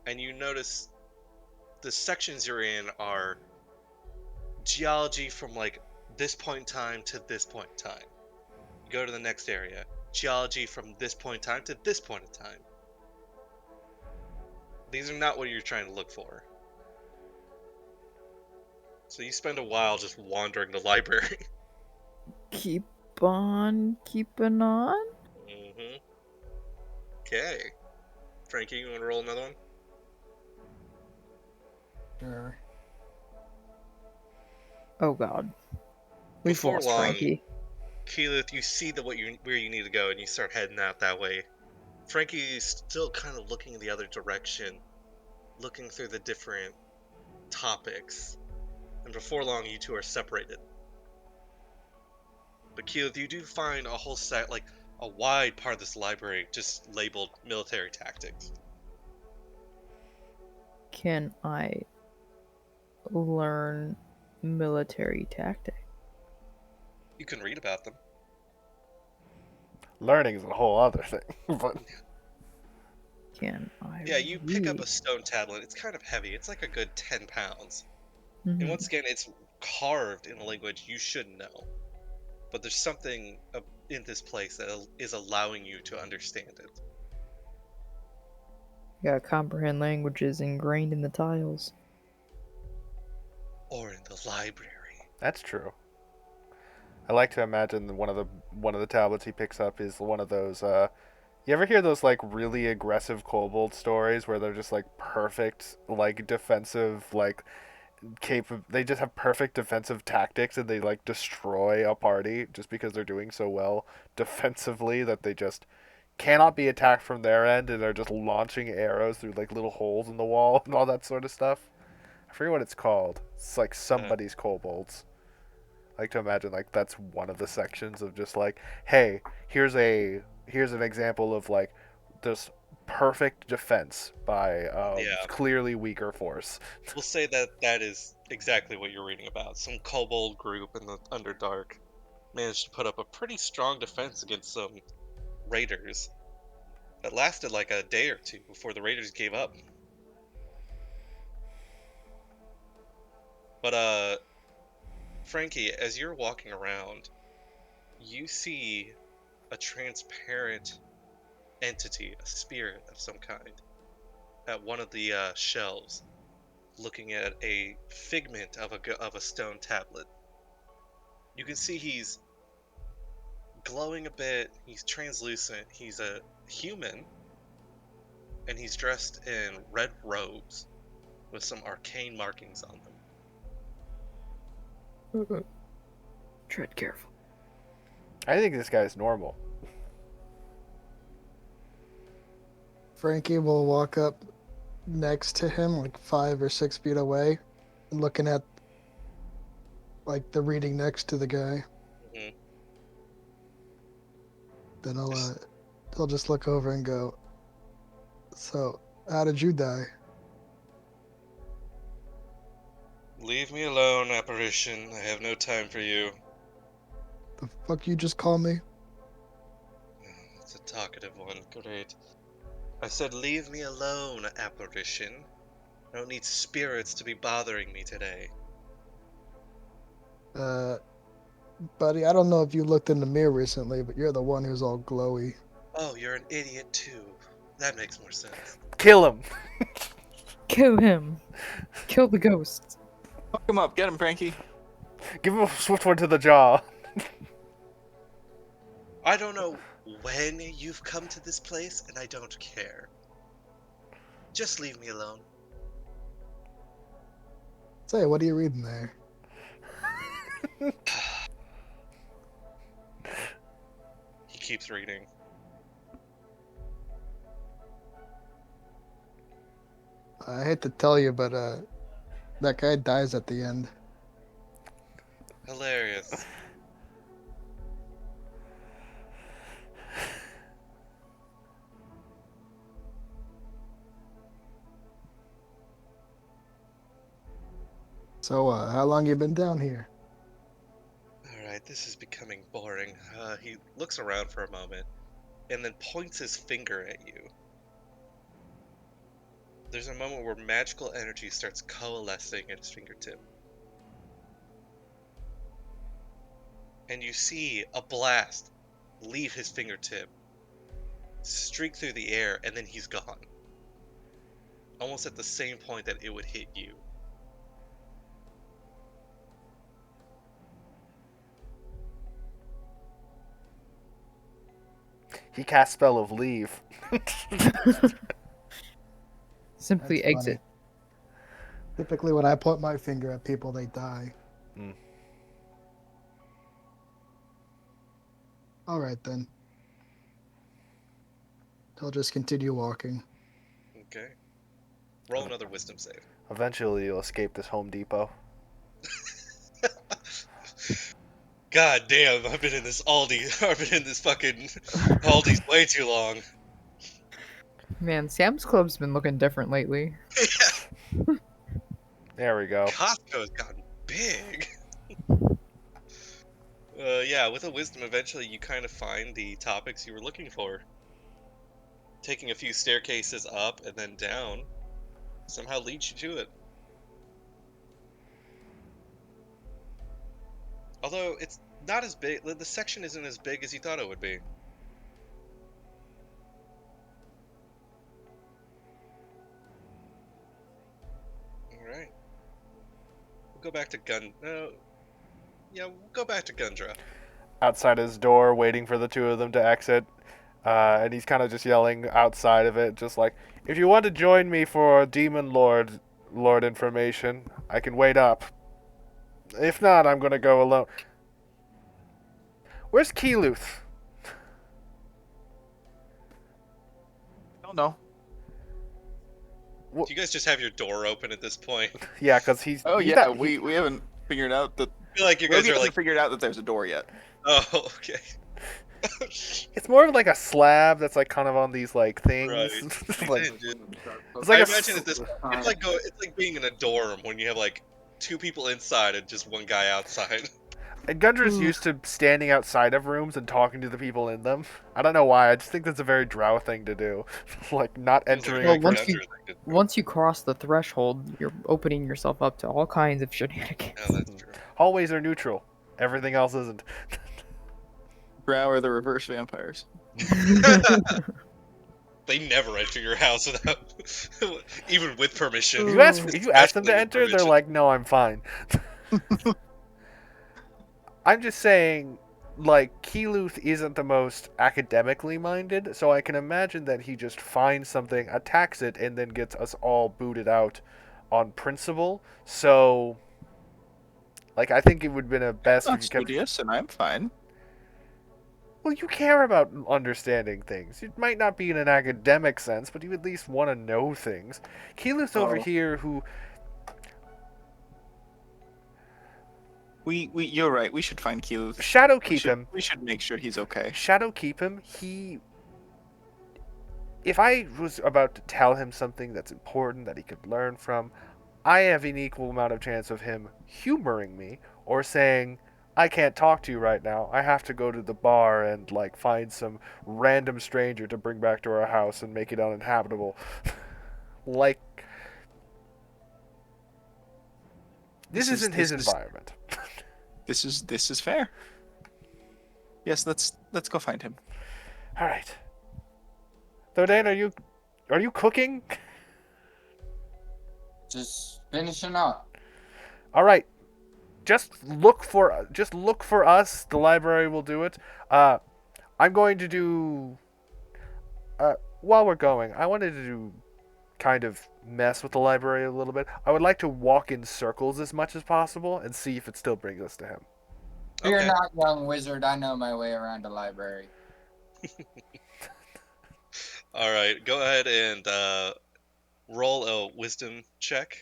And you notice the sections you're in are geology from this point in time to this point in time. You go to the next area. Geology from this point in time to this point in time. These are not what you're trying to look for. So you spend a while just wandering the library. Keep on keeping on. Mm-hmm. Okay. Frankie, you want to roll another one? Sure. Oh god. We've Before lost long, Frankie. Keeluth, you see where you need to go, and you start heading out that way. Frankie is still kind of looking in the other direction, looking through the different topics. And before long, you two are separated. But Keeluth, you do find a whole set, a wide part of this library just labeled military tactics. Can I learn military tactics? You can read about them. Learning is a whole other thing. But Can I Yeah, you pick up a read? stone tablet. It's kind of heavy. It's like a good 10 pounds. Mhm. And once again, it's carved in a language you should know. But there's something in this place that is allowing you to understand it. Gotta comprehend languages ingrained in the tiles. or in the library. That's true. I like to imagine that one of the tablets he picks up is one of those. You ever hear those like really aggressive kobold stories where they're just like perfect like defensive like they just have perfect defensive tactics and they like destroy a party just because they're doing so well defensively that they just cannot be attacked from their end and are just launching arrows through like little holes in the wall and all that sort of stuff. I forget what it's called. It's like somebody's kobolds. I like to imagine like that's one of the sections of just like, hey, here's an example of like this perfect defense by Yeah, clearly weaker force. we'll say that that is exactly what you're reading about. Some kobold group in the Underdark managed to put up a pretty strong defense against some raiders that lasted like a day or two before the raiders gave up. But Frankie, as you're walking around, you see a transparent entity, a spirit of some kind, at one of the shelves, looking at a figment of a stone tablet. You can see he's glowing a bit. He's translucent. He's a human, and he's dressed in red robes with some arcane markings on them. Tread careful. I think this guy's normal. Frankie will walk up next to him, like 5 or 6 feet away, and looking at like the reading next to the guy. hmm Then he'll just look over and go, "So, how did you die?" Leave me alone, apparition. I have no time for you. The fuck you just call me? It's a talkative one. Great. I said, leave me alone, apparition. I don't need spirits to be bothering me today. Buddy, I don't know if you looked in the mirror recently, but you're the one who's all glowy. Oh, you're an idiot too. That makes more sense. Kill him. Kill him. Kill the ghosts. Fuck him up. Get him, Frankie. Give him a swift one to the jaw. I don't know when you've come to this place, and I don't care. Just leave me alone. Say, what are you reading there? He keeps reading. I hate to tell you, but that guy dies at the end. Hilarious. So, how long you been down here? Alright, this is becoming boring. He looks around for a moment, and then points his finger at you. There's a moment where magical energy starts coalescing at his fingertip. And you see a blast leave his fingertip, streak through the air, and then he's gone. Almost at the same point that it would hit you. He cast spell of leave. Simply That's exit. funny. Typically, when I point my finger at people, they die. Mm. All right, then. I'll just continue walking. Okay. Roll another wisdom save. Eventually, you'll escape this Home Depot. God damn, I've been in this Aldi. I've been in this fucking Aldi's way too long. Man, Sam's Club's been looking different lately. There we go. Costco's gotten big. Yeah, with a wisdom, eventually you kind of find the topics you were looking for. Taking a few staircases up and then down somehow leads you to it. Although it's not as big, the section isn't as big as you thought it would be. Alright. We'll go back to we'll go back to Gundra. Outside his door, waiting for the two of them to exit. And he's kind of just yelling outside of it, just like, if you want to join me for Demon Lord information, I can wait up. If not, I'm gonna go alone. Where's Keeluth? Don't know. Do you guys just have your door open at this point? Yeah, because he's. Oh he's yeah, not, we haven't figured out that. I feel like you Rogi guys are hasn't like, figured out that there's a door yet. oh, okay. It's more of like a slab that's like kind of on these like things. Right. Like, Dude, it's like I a imagine it's like being in a dorm when you have like 2 people inside and just 1 guy outside. and Gundra's used to standing outside of rooms and talking to the people in them. I don't know why. I just think that's a very drow thing to do. Like not entering. Well, a once group. once you cross the threshold, you're opening yourself up to all kinds of shenanigans. Yeah, that's true. Hallways are neutral. Everything else isn't. Drow are the reverse vampires. They never enter your house without, even with permission. If you ask them to Especially with enter, they're permission. like, "No, I'm fine." I'm just saying, like, Keeluth isn't the most academically minded, so I can imagine that he just finds something, attacks it, and then gets us all booted out on principle. So, like, I think it would have been a best if Not you kept. studious, and I'm fine. Well, you care about understanding things. It might not be in an academic sense, but you at least want to know things. Keeluth over Oh. here, who You're right. We should find Keeluth. shadow keep him. We should make sure he's okay. Shadow keep him. If I was about to tell him something that's important that he could learn from, I have an equal amount of chance of him humoring me or saying, I can't talk to you right now. I have to go to the bar and like find some random stranger to bring back to our house and make it uninhabitable. Like this isn't his environment. This is fair. Yes, let's go find him. All right. Thodan, are you cooking? Just finishing up. All right. Just look for us. The library will do it. I'm going to do. While we're going, I wanted to do kind of mess with the library a little bit. I would like to walk in circles as much as possible and see if it still brings us to him. Fear Okay. not, young wizard. I know my way around a library. All right, go ahead and roll a wisdom check.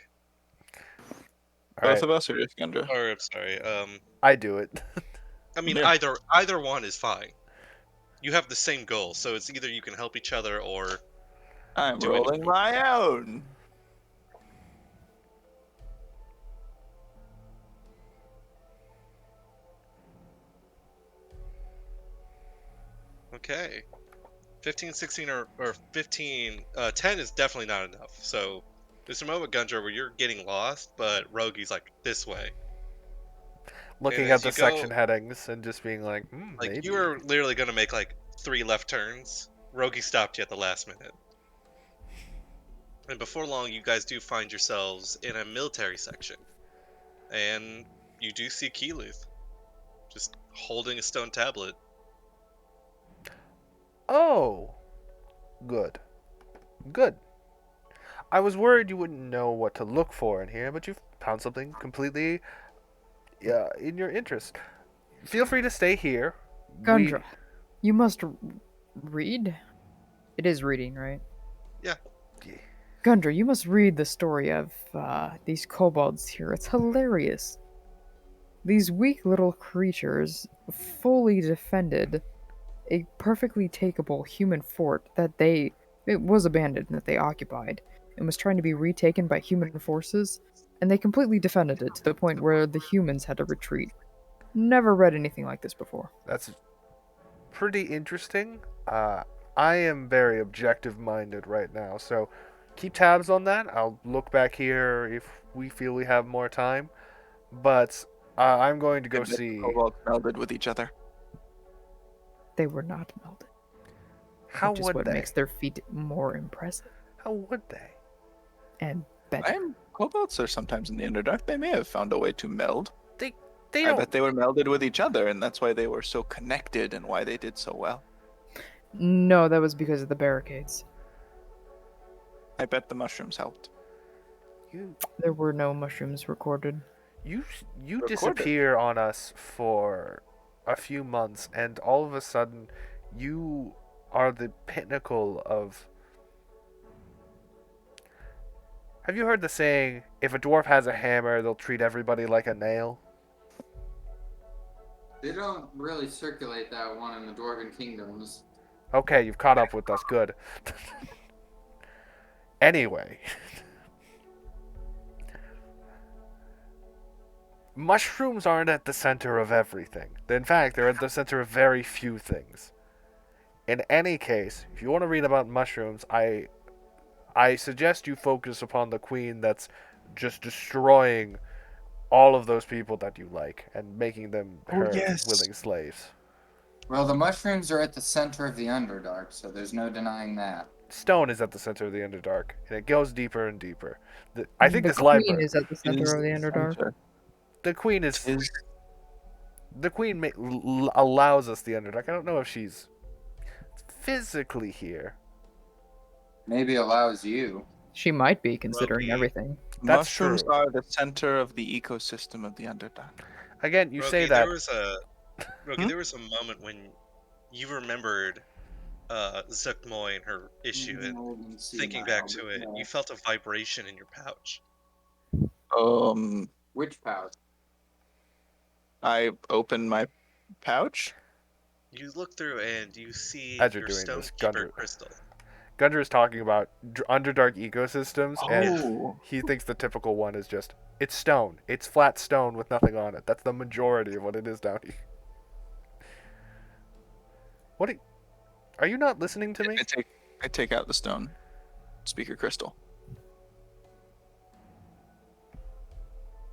All Both right. of us are just Gundra. Or I'm sorry. I do it. I mean, Yeah. either one is fine. You have the same goal, so it's either you can help each other or I'm Do it. rolling my own. okay. 15, 16, or 15. 10 is definitely not enough. So there's a moment, Gundra, where you're getting lost, but Rogi's like this way. Looking And at as the you go- section headings and just being like, Like maybe. you were literally gonna make like 3 left turns. Rogi stopped you at the last minute. And before long, you guys do find yourselves in a military section, and you do see Keeluth, just holding a stone tablet. Oh, good. Good. I was worried you wouldn't know what to look for in here, but you've found something completely in your interest. Feel free to stay here. Gundra, you must read. It is reading, right? Yeah. Gundra, you must read the story of these kobolds here. It's hilarious. These weak little creatures fully defended a perfectly takeable human fort that it was abandoned, that they occupied, and was trying to be retaken by human forces, and they completely defended it to the point where the humans had to retreat. Never read anything like this before. That's pretty interesting. I am very objective-minded right now, so keep tabs on that. I'll look back here if we feel we have more time. But I'm going to go And the see. kobolds melded with each other. They were not melded. How which is would what they? makes their feat more impressive How would they? and bet. Kobolds are sometimes in the Underdark. They may have found a way to meld. They I don't. bet they were melded with each other, and that's why they were so connected and why they did so well. No, that was because of the barricades. I bet the mushrooms helped. You There were no mushrooms recorded. you Recorded. disappear on us for a few months, and all of a sudden, you are the pinnacle of. Have you heard the saying, if a dwarf has a hammer, they'll treat everybody like a nail? They don't really circulate that one in the Dwarven Kingdoms. Okay, you've caught up with us. Good. Anyway. Mushrooms aren't at the center of everything. In fact, they're at the center of very few things. In any case, if you want to read about mushrooms, I suggest you focus upon the queen that's just destroying all of those people that you like and making them her willing slaves. Well, the mushrooms are at the center of the Underdark, so there's no denying that. Stone is at the center of the Underdark, and it goes deeper and deeper. I think the this queen library. is at the center of the Underdark. Center. The queen is. Is The queen allows us the Underdark. I don't know if she's physically here. Maybe allows you. She might be, considering Rogi. everything. That's mushrooms true. are the center of the ecosystem of the Underdark. Again, you Rogi, say that. There was a moment when you remembered Zuckmoy and her issue, and thinking back to it, you felt a vibration in your pouch. Which pouch? I open my pouch. You look through and you see As you're your doing this, Stonekeeper crystal. Gundr is talking about Underdark ecosystems, and Oh. he thinks the typical one is just it's stone. It's flat stone with nothing on it. That's the majority of what it is down here. Are you not listening to me? I take out the stone speaker crystal.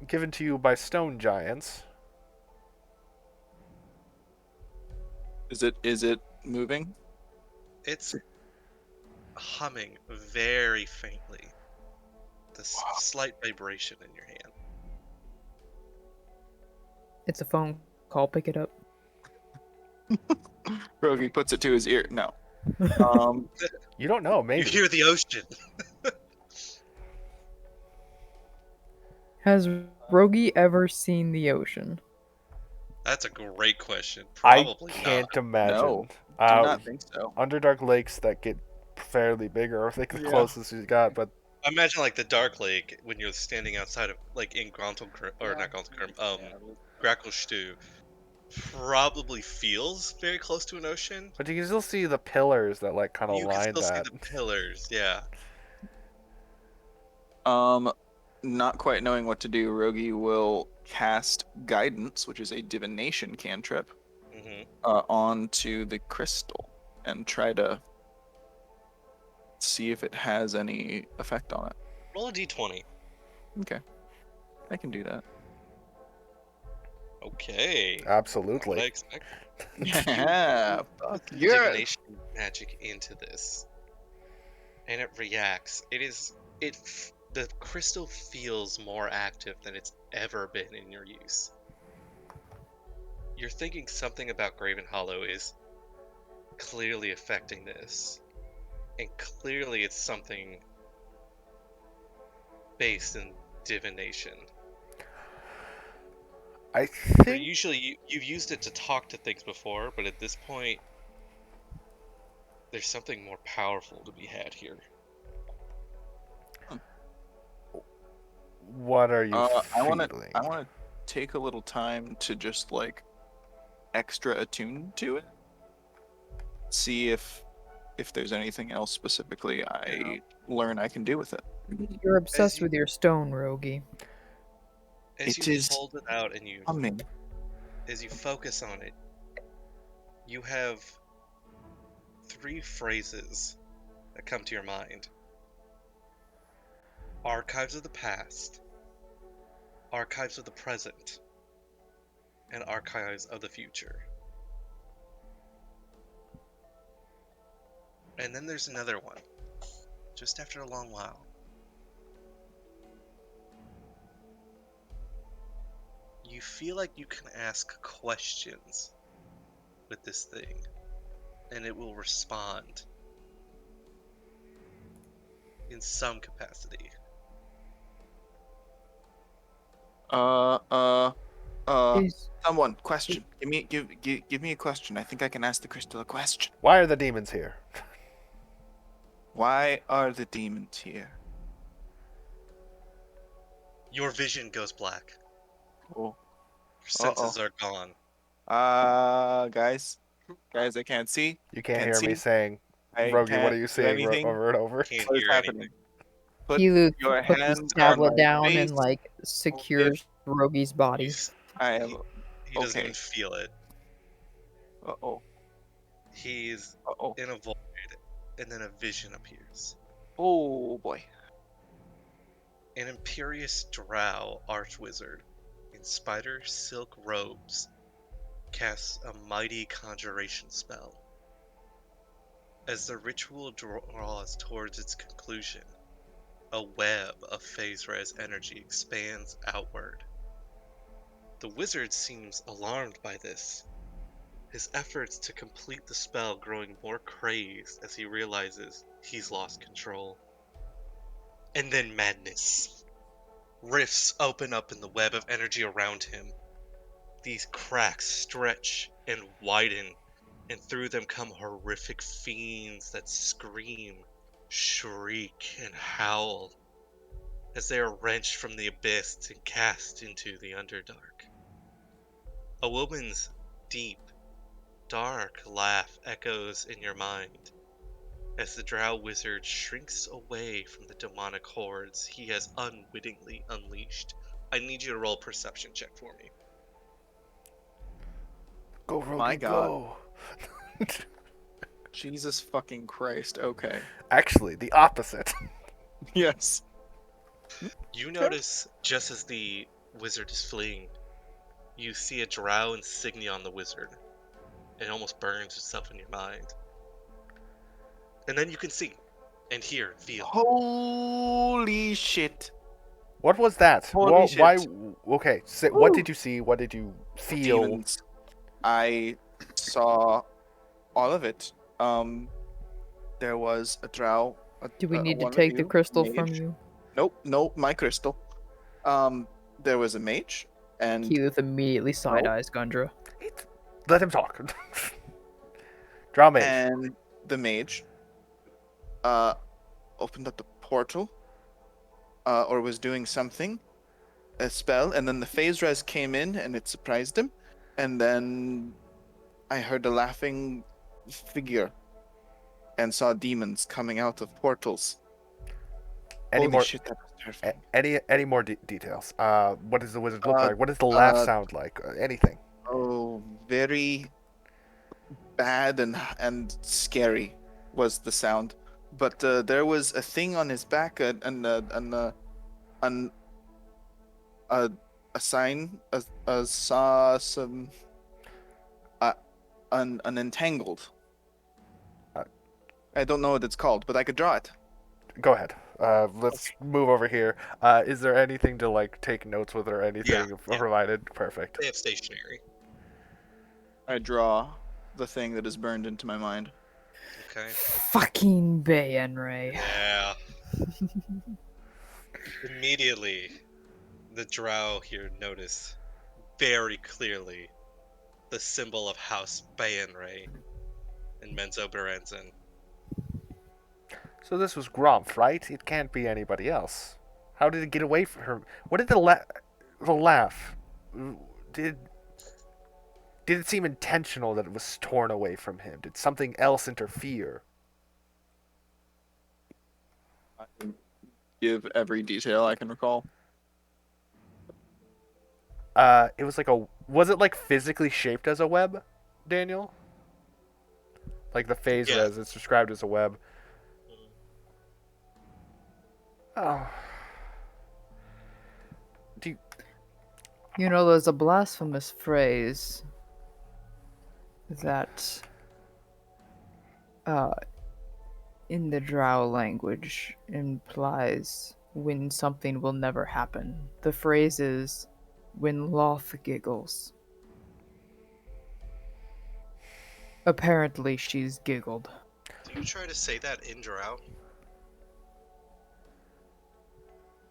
Given to you by stone giants. Is it moving? It's humming very faintly. This slight vibration in your hand. It's a phone call. Pick it up. Rogi puts it to his ear. No. You don't know, maybe. You hear the ocean. Has Rogi ever seen the ocean? That's a great question. I Probably can't not. imagine. No, do not think so. Underdark lakes that get fairly big, or I think the Yeah. closest he's got, but Imagine like the Dark Lake when you're standing outside of like in Grantelkirm, or not Grantelkirm, Gracklstew. Probably feels very close to an ocean. you can still see the pillars that like kind of You can line still see that. the pillars, yeah. Not quite knowing what to do, Rogi will cast Guidance, which is a divination cantrip, hmm onto the crystal and try to see if it has any effect on it. Roll a d20. Okay, I can do that. Okay. What I Absolutely. expect. Yeah, fuck yeah. Divination magic into this, and it reacts. The crystal feels more active than it's ever been in your use. You're thinking something about Gravenhollow is clearly affecting this, and clearly it's something based in divination. I Where think usually you've used it to talk to things before, but at this point, there's something more powerful to be had here. What are you I feeling? want to take a little time to just like extra attune to it. See if there's anything else specifically I learn I can do with it. You're obsessed you- with your stone, Rogi. As It you is hold it out and you humming. as you focus on it, you have 3 phrases that come to your mind. Archives of the past, archives of the present, and archives of the future. And then there's another one, just after a long while. you feel like you can ask questions with this thing, and it will respond in some capacity. Uh, uh, Is someone, question. Give me a question. I think I can ask the crystal a question. Why are the demons here? Why are the demons here? Your vision goes black. Oh, Your senses are gone. guys, I can't see. You can't Can't hear me see. saying, I Rogi, what can't are you do saying anything. over and over? Can't What is hear happening? anything. Put Keelu your puts his hand on tablet my down face. and like secures Rogi's body. He's, I am he doesn't okay. even feel it. Uh-oh. He's Uh-oh. in a void, and then a vision appears. Oh boy. An imperious drow archwizard in spider silk robes casts a mighty conjuration spell. As the ritual draws towards its conclusion, a web of phase res energy expands outward. The wizard seems alarmed by this, his efforts to complete the spell growing more crazed as he realizes he's lost control. And then madness. Rifts open up in the web of energy around him. These cracks stretch and widen, and through them come horrific fiends that scream, shriek, and howl as they are wrenched from the abyss and cast into the Underdark. A woman's deep, dark laugh echoes in your mind as the drow wizard shrinks away from the demonic hordes he has unwittingly unleashed. I need you to roll a perception check for me. Go, Rogi, My God. go. Jesus fucking Christ. Okay. Actually, the opposite. Yes. You notice, just as the wizard is fleeing, you see a drow insignia on the wizard. It almost burns itself in your mind. And then you can see, and hear, and feel. Holy shit. What was that? Holy Why? shit. Okay, what did you see? What did you feel? Demons. I saw all of it. There was a drow. Do we need to one of take the you, crystal mage. from you? Nope, my crystal. There was a mage, and Keyleth immediately side eyes Gundra. Let him talk. Drow mage. and the mage opened up the portal, or was doing something, a spell, and then the phase res came in and it surprised him, and then I heard a laughing figure and saw demons coming out of portals. Any Holy more? shit, that was terrifying. Any more details? What does the wizard look Uh, like? What does the laugh uh, sound like? Anything? Oh, very bad and scary was the sound. But there was a thing on his back, and a sign, saw some, an entangled. Uh, I don't know what it's called, but I could draw it. Go ahead. Let's move over here. Is there anything to like take notes with or anything Yeah. provided? Perfect. They have stationary. I draw the thing that is burned into my mind. Okay. Fucking Bayenray. Yeah. Immediately, the drow here notice very clearly the symbol of House Bayenray in Menzo Berenzin. So this was Gromf, right? It can't be anybody else. How did it get away from her? What did the laugh? Did it seem intentional that it was torn away from him? Did something else interfere? I can give every detail I can recall. It was like a. Was it like physically shaped as a web, Daniel? Like the phase Yeah. res, it's described as a web. Oh. You know, there's a blasphemous phrase that, in the drow language implies when something will never happen. The phrase is, when Loth giggles. Apparently, she's giggled. Do you try to say that in Drow?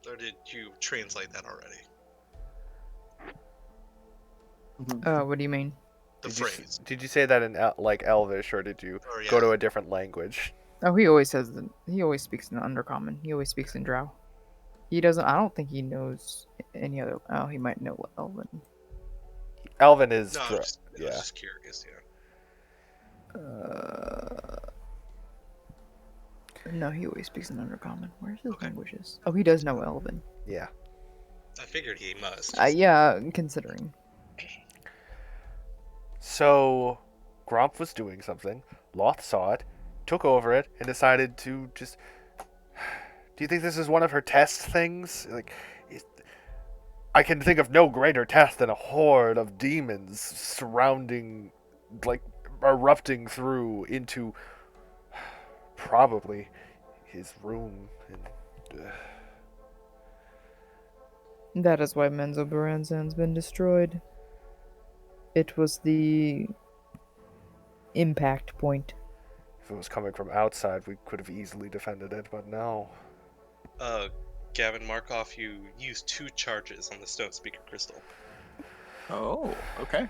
Or did you translate that already? What do you mean? The Did phrase. did you say that in like Elvish, or did you Or, go yeah. to a different language? Oh, he always says that. He always speaks in Undercommon. He always speaks in Drow. He doesn't. I don't think he knows any other. Oh, he might know Elven. Elven is No, I was yeah. just curious, yeah. No, he always speaks in Undercommon. Where's his Okay. languages? Oh, he does know Elven. Yeah. I figured he must. Yeah, considering. So, Gromp was doing something. Loth saw it, took over it, and decided to just. Do you think this is one of her test things? Like, I can think of no greater test than a horde of demons surrounding, like, erupting through into probably his room. And, That is why Menzo Baranzan's been destroyed. It was the impact point. if it was coming from outside, we could have easily defended it, but no. Gavin Markov, you used 2 charges on the Stone Speaker Crystal. Oh, okay.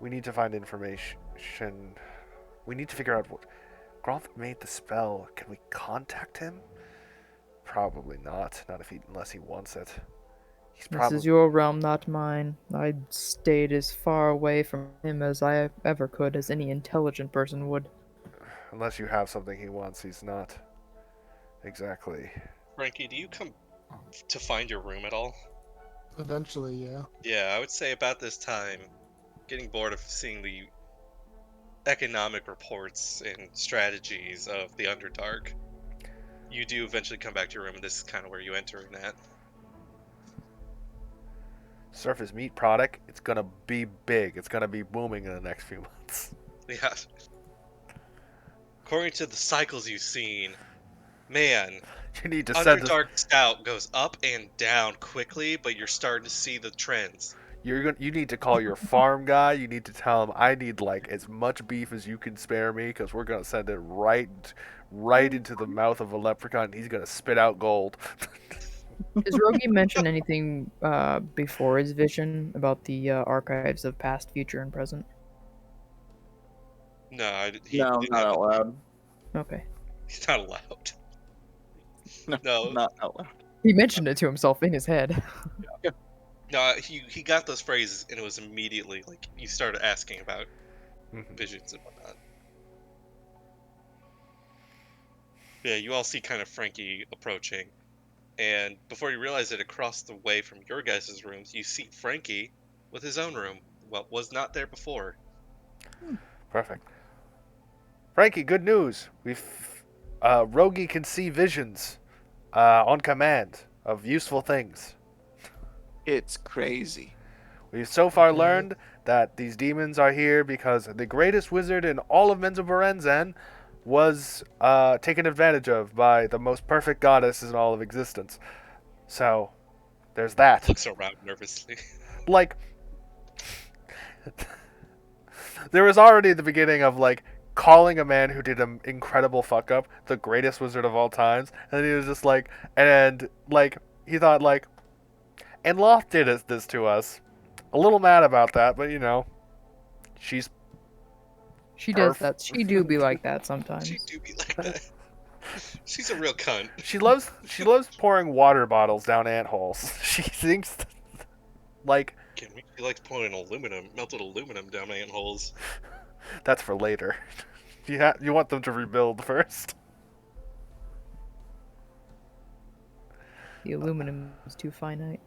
We need to find information. We need to figure out what. Gromp made the spell. Can we contact him? Probably not. Not unless he wants it. He's This probably. is your realm, not mine. I stayed as far away from him as I ever could, as any intelligent person would. Unless you have something he wants, he's not. Exactly. Frankie, do you come to find your room at all? Eventually, yeah. Yeah, I would say about this time, getting bored of seeing the economic reports and strategies of the Underdark, you do eventually come back to your room, and this is kind of where you enter in at. Surface meat product. It's gonna be big. It's gonna be booming in the next few months. Yeah. According to the cycles you've seen, man, You need to send this. Underdark Stout goes up and down quickly, but you're starting to see the trends. You need to call your farm guy. You need to tell him I need like as much beef as you can spare me, because we're gonna send it right into the mouth of a leprechaun. And he's gonna spit out gold. Does Rogi mention anything before his vision about the archives of past, future, and present? No, No, didn't not have out loud. Okay. He's not allowed. No, No. not out loud. He mentioned it to himself in his head. No, he got those phrases, and it was immediately like you started asking about visions and whatnot. Yeah, you all see kind of Frankie approaching, and before you realize it, across the way from your guys' rooms, you see Frankie with his own room. What was not there before. Perfect. Frankie, good news. Rogi can see visions on command of useful things. It's crazy. We've so far Okay. learned that these demons are here because the greatest wizard in all of Menzo Berenzan was taken advantage of by the most perfect goddess in all of existence. So, there's that. Looks around nervously. Like, there was already the beginning of, like, calling a man who did an incredible fuck up the greatest wizard of all times, and he was just like, and, like, he thought, like, and Loth did this to us. A little mad about that, but, you know, she's She does Perf. that. She do be like that sometimes. She do be like that. She's a real cunt. She loves pouring water bottles down ant holes. She thinks like She likes pouring melted aluminum down ant holes. that's for later. You want them to rebuild first. The aluminum is too finite.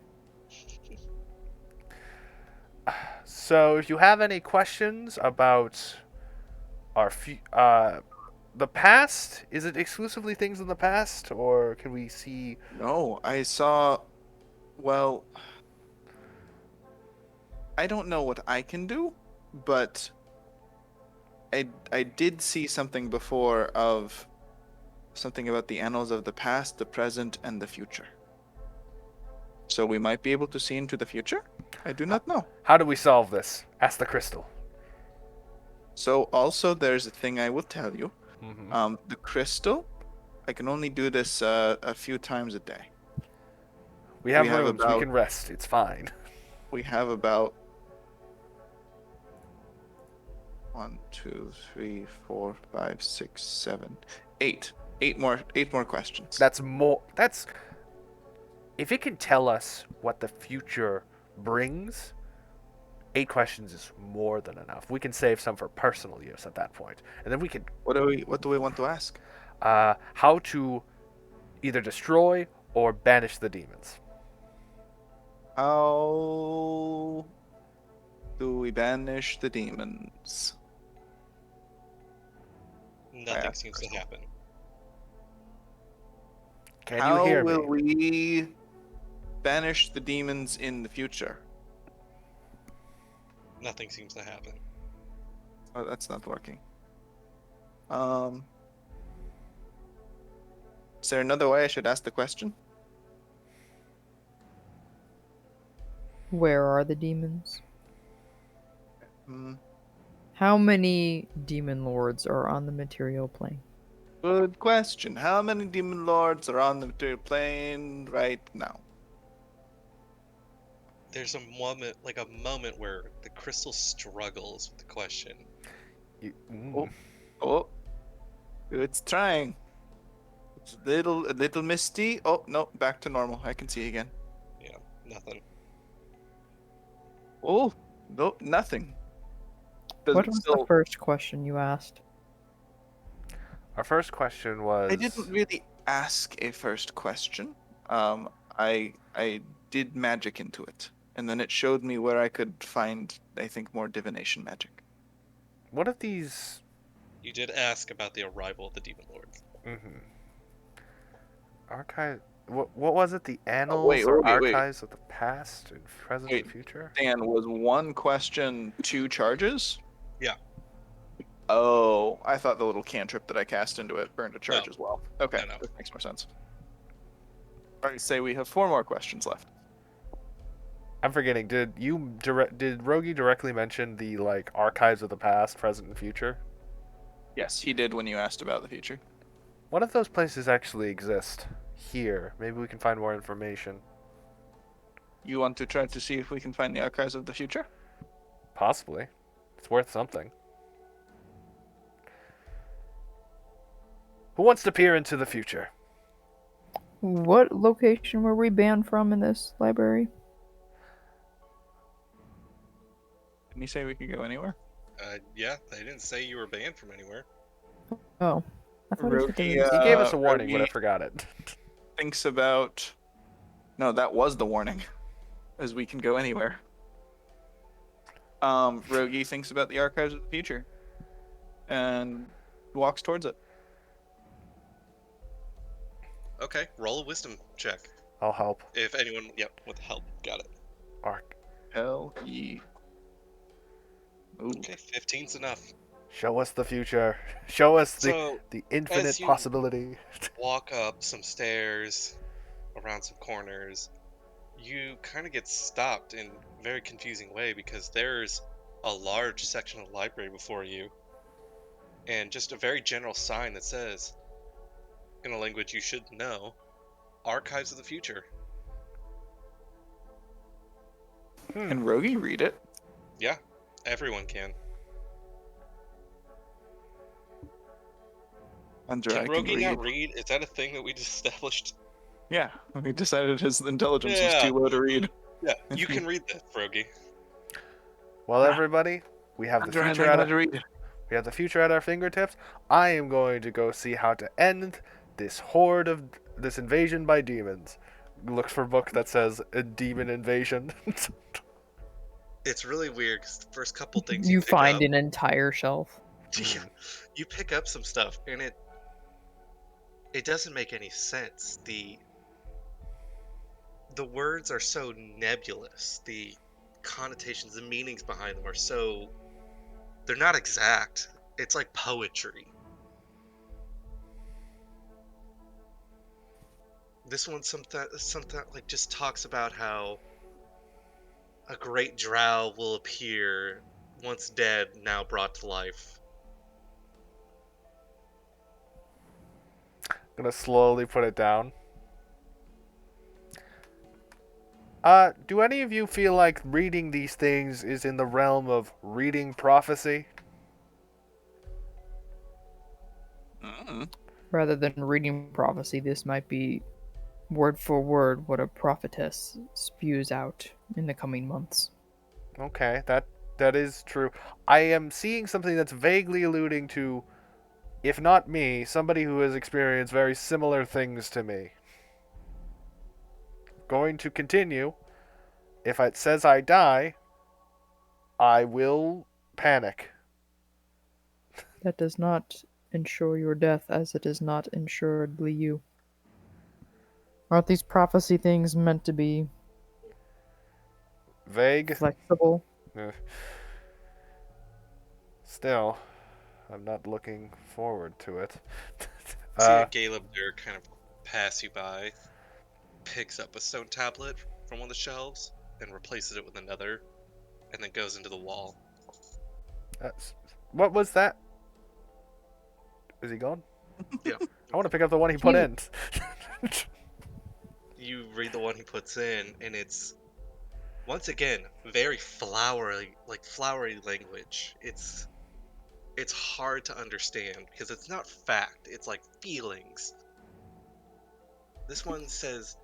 So, if you have any questions about the past, is it exclusively things in the past, or can we see? No, I saw. Well, I don't know what I can do, but I did see something before of something about the annals of the past, the present, and the future. So we might be able to see into the future? I do not know. How do we solve this? Ask the crystal. So also there's a thing I will tell you. Mm-hmm. The crystal, I can only do this a few times a day. We have We have rooms. We about- can rest. It's fine. We have about 1, 2, 3, 4, 5, 6, 7, 8. Eight more questions. That's more. That's if it can tell us what the future brings. 8 questions is more than enough. We can save some for personal use at that point, and then we can What do we want to ask? how to either destroy or banish the demons. How do we banish the demons? Nothing seems to happen. Can How you hear will me? we banish the demons in the future? Nothing seems to happen. Oh, that's not working. Is there another way I should ask the question? Where are the demons? Hmm. How many demon lords are on the material plane? Good question. How many demon lords are on the material plane right now? There's a moment where the crystal struggles with the question. Oh, oh, it's trying. It's a little misty. Oh no, back to normal. I can see again. Yeah, nothing. Oh no, nothing. What was the first question you asked? Our first question was. I didn't really ask a first question. I did magic into it, and then it showed me where I could find, I think, more divination magic. What if these? You did ask about the arrival of the demon lords. Mm-hmm. Archive. What was it? The annals wait, or wait, wait. archives of the past and present Wait. and future? Dan, was one question 2 charges? Yeah. Oh, I thought the little cantrip that I cast into it burned a charge No. as well. Okay, No. that makes more sense. All right, say we have 4 more questions left. I'm forgetting. Did Rogi directly mention the archives of the past, present, and future? Yes, he did when you asked about the future. What if those places actually exist here? Maybe we can find more information. You want to try to see if we can find the archives of the future? Possibly. It's worth something. Who wants to peer into the future? What location were we banned from in this library? Didn't he say we could go anywhere? Yeah, they didn't say you were banned from anywhere. Oh. I thought he said there was- He gave us a warning, but I Rogi forgot it. thinks about... No, that was the warning. As we can go anywhere. Rogi thinks about the archives of the future. And walks towards it. Okay, roll a wisdom check. I'll help. If anyone, with help, got it. Ark. Hell ye. Ooh. Okay, 15's enough. Show us the future. Show us So, the infinite as you- possibility. Walk up some stairs, around some corners. You kind of get stopped in a very confusing way because there's a large section of the library before you, and just a very general sign that says, in a language you should know, Archives of the Future. Can Rogi read it? Yeah, everyone can. Andra, Can I can Rogi read. not read? Is that a thing that we just established? Yeah, we decided his intelligence was Yeah. too low to read. Yeah, you can read that, Rogi. Well, everybody, we have the Andra, I future learned at how to read. we have the future at our fingertips. I am going to go see how to end this horde of this invasion by demons. Looks for a book that says a demon invasion. It's really weird because the first couple things You pick find up, an entire shelf. you pick up some stuff, and it doesn't make any sense. The words are so nebulous. The connotations, the meanings behind them are so... They're not exact. It's like poetry. This one something like just talks about how a great drow will appear once dead, now brought to life. Gonna slowly put it down. Do any of you feel like reading these things is in the realm of reading prophecy? Rather than reading prophecy, this might be word for word what a prophetess spews out in the coming months. Okay, that is true. I am seeing something that's vaguely alluding to, if not me, somebody who has experienced very similar things to me. Going to continue. If it says I die, I will panic. That does not ensure your death, as it is not assuredly you. Aren't these prophecy things meant to be Vague. flexible? Still, I'm not looking forward to it. See a Caleb there kind of pass you by, picks up a stone tablet from one of the shelves and replaces it with another, and then goes into the wall. What was that? Is he gone? Yeah. I want to pick up the one he put in. You read the one he puts in, and it's once again very flowery, like flowery language. It's hard to understand because it's not fact. It's like feelings. This one says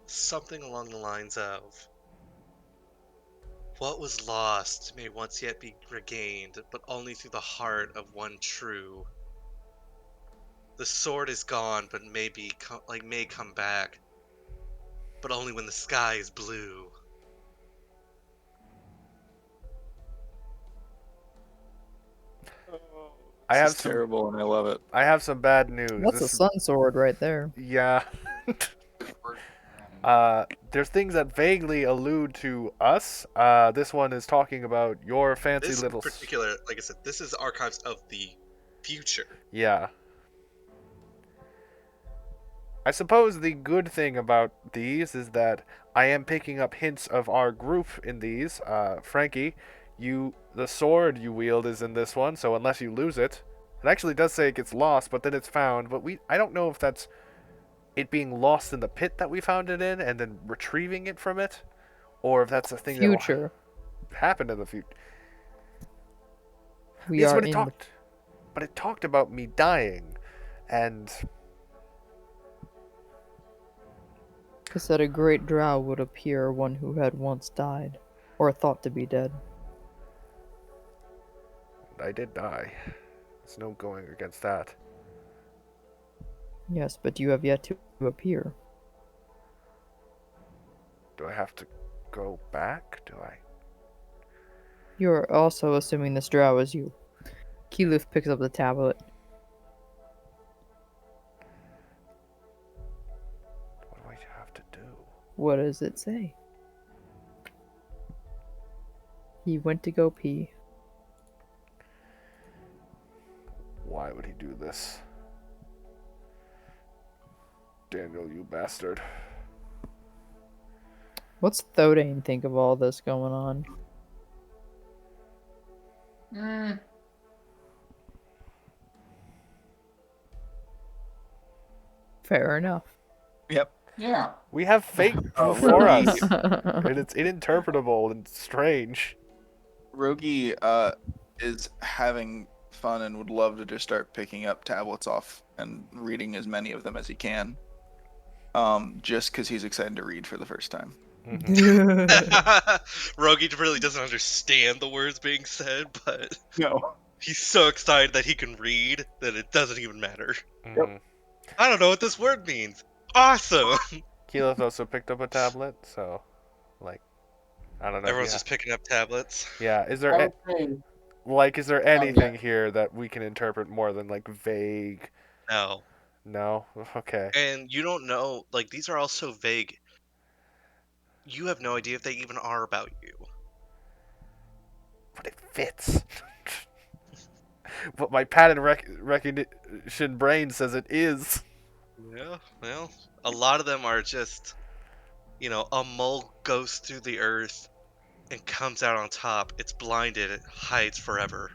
something along the lines of, "What was lost may once yet be regained, but only through the heart of one true. The sword is gone, but may come back, but only when the sky is blue." This is terrible, and I love it. I have some bad news. That's a sun sword right there. Yeah. There's things that vaguely allude to us. This one is talking about your fancy This little. in particular, like I said, this is archives of the future. Yeah. I suppose the good thing about these is that I am picking up hints of our group in these. Frankie, the sword you wield is in this one, so unless you lose it, it actually does say it gets lost, but then it's found. But I don't know if that's it being lost in the pit that we found it in and then retrieving it from it, or if that's a thing that will happen in the future. We are in but it talked about me dying, and it said a great drow would appear, one who had once died, or thought to be dead. I did die. There's no going against that. Yes, but you have yet to appear. Do I have to go back? Do I? You're also assuming this drow is you. Keyleth picks up the tablet. What do I have to do? What does it say? He went to go pee. Why would he do this? Daniel, you bastard. What's Thodane think of all this going on? Fair enough. Yep. Yeah. We have fate before us, and it's ininterpretable and strange. Rogi is having fun and would love to just start picking up tablets off and reading as many of them as he can. Just because he's excited to read for the first time. Rogi really doesn't understand the words being said, but No. he's so excited that he can read that it doesn't even matter. Yep. I don't know what this word means. Awesome! Keyleth also picked up a tablet, so, like, I don't know. Everyone's just picking up tablets. Yeah, is there is there anything here that we can interpret more than, like, vague? No. No? Okay. And you don't know, like, these are all so vague. You have no idea if they even are about you. But it fits. But my pattern recognition brain says it is. Yeah, well, a lot of them are just, a mole goes through the earth and comes out on top. It's blinded, it hides forever.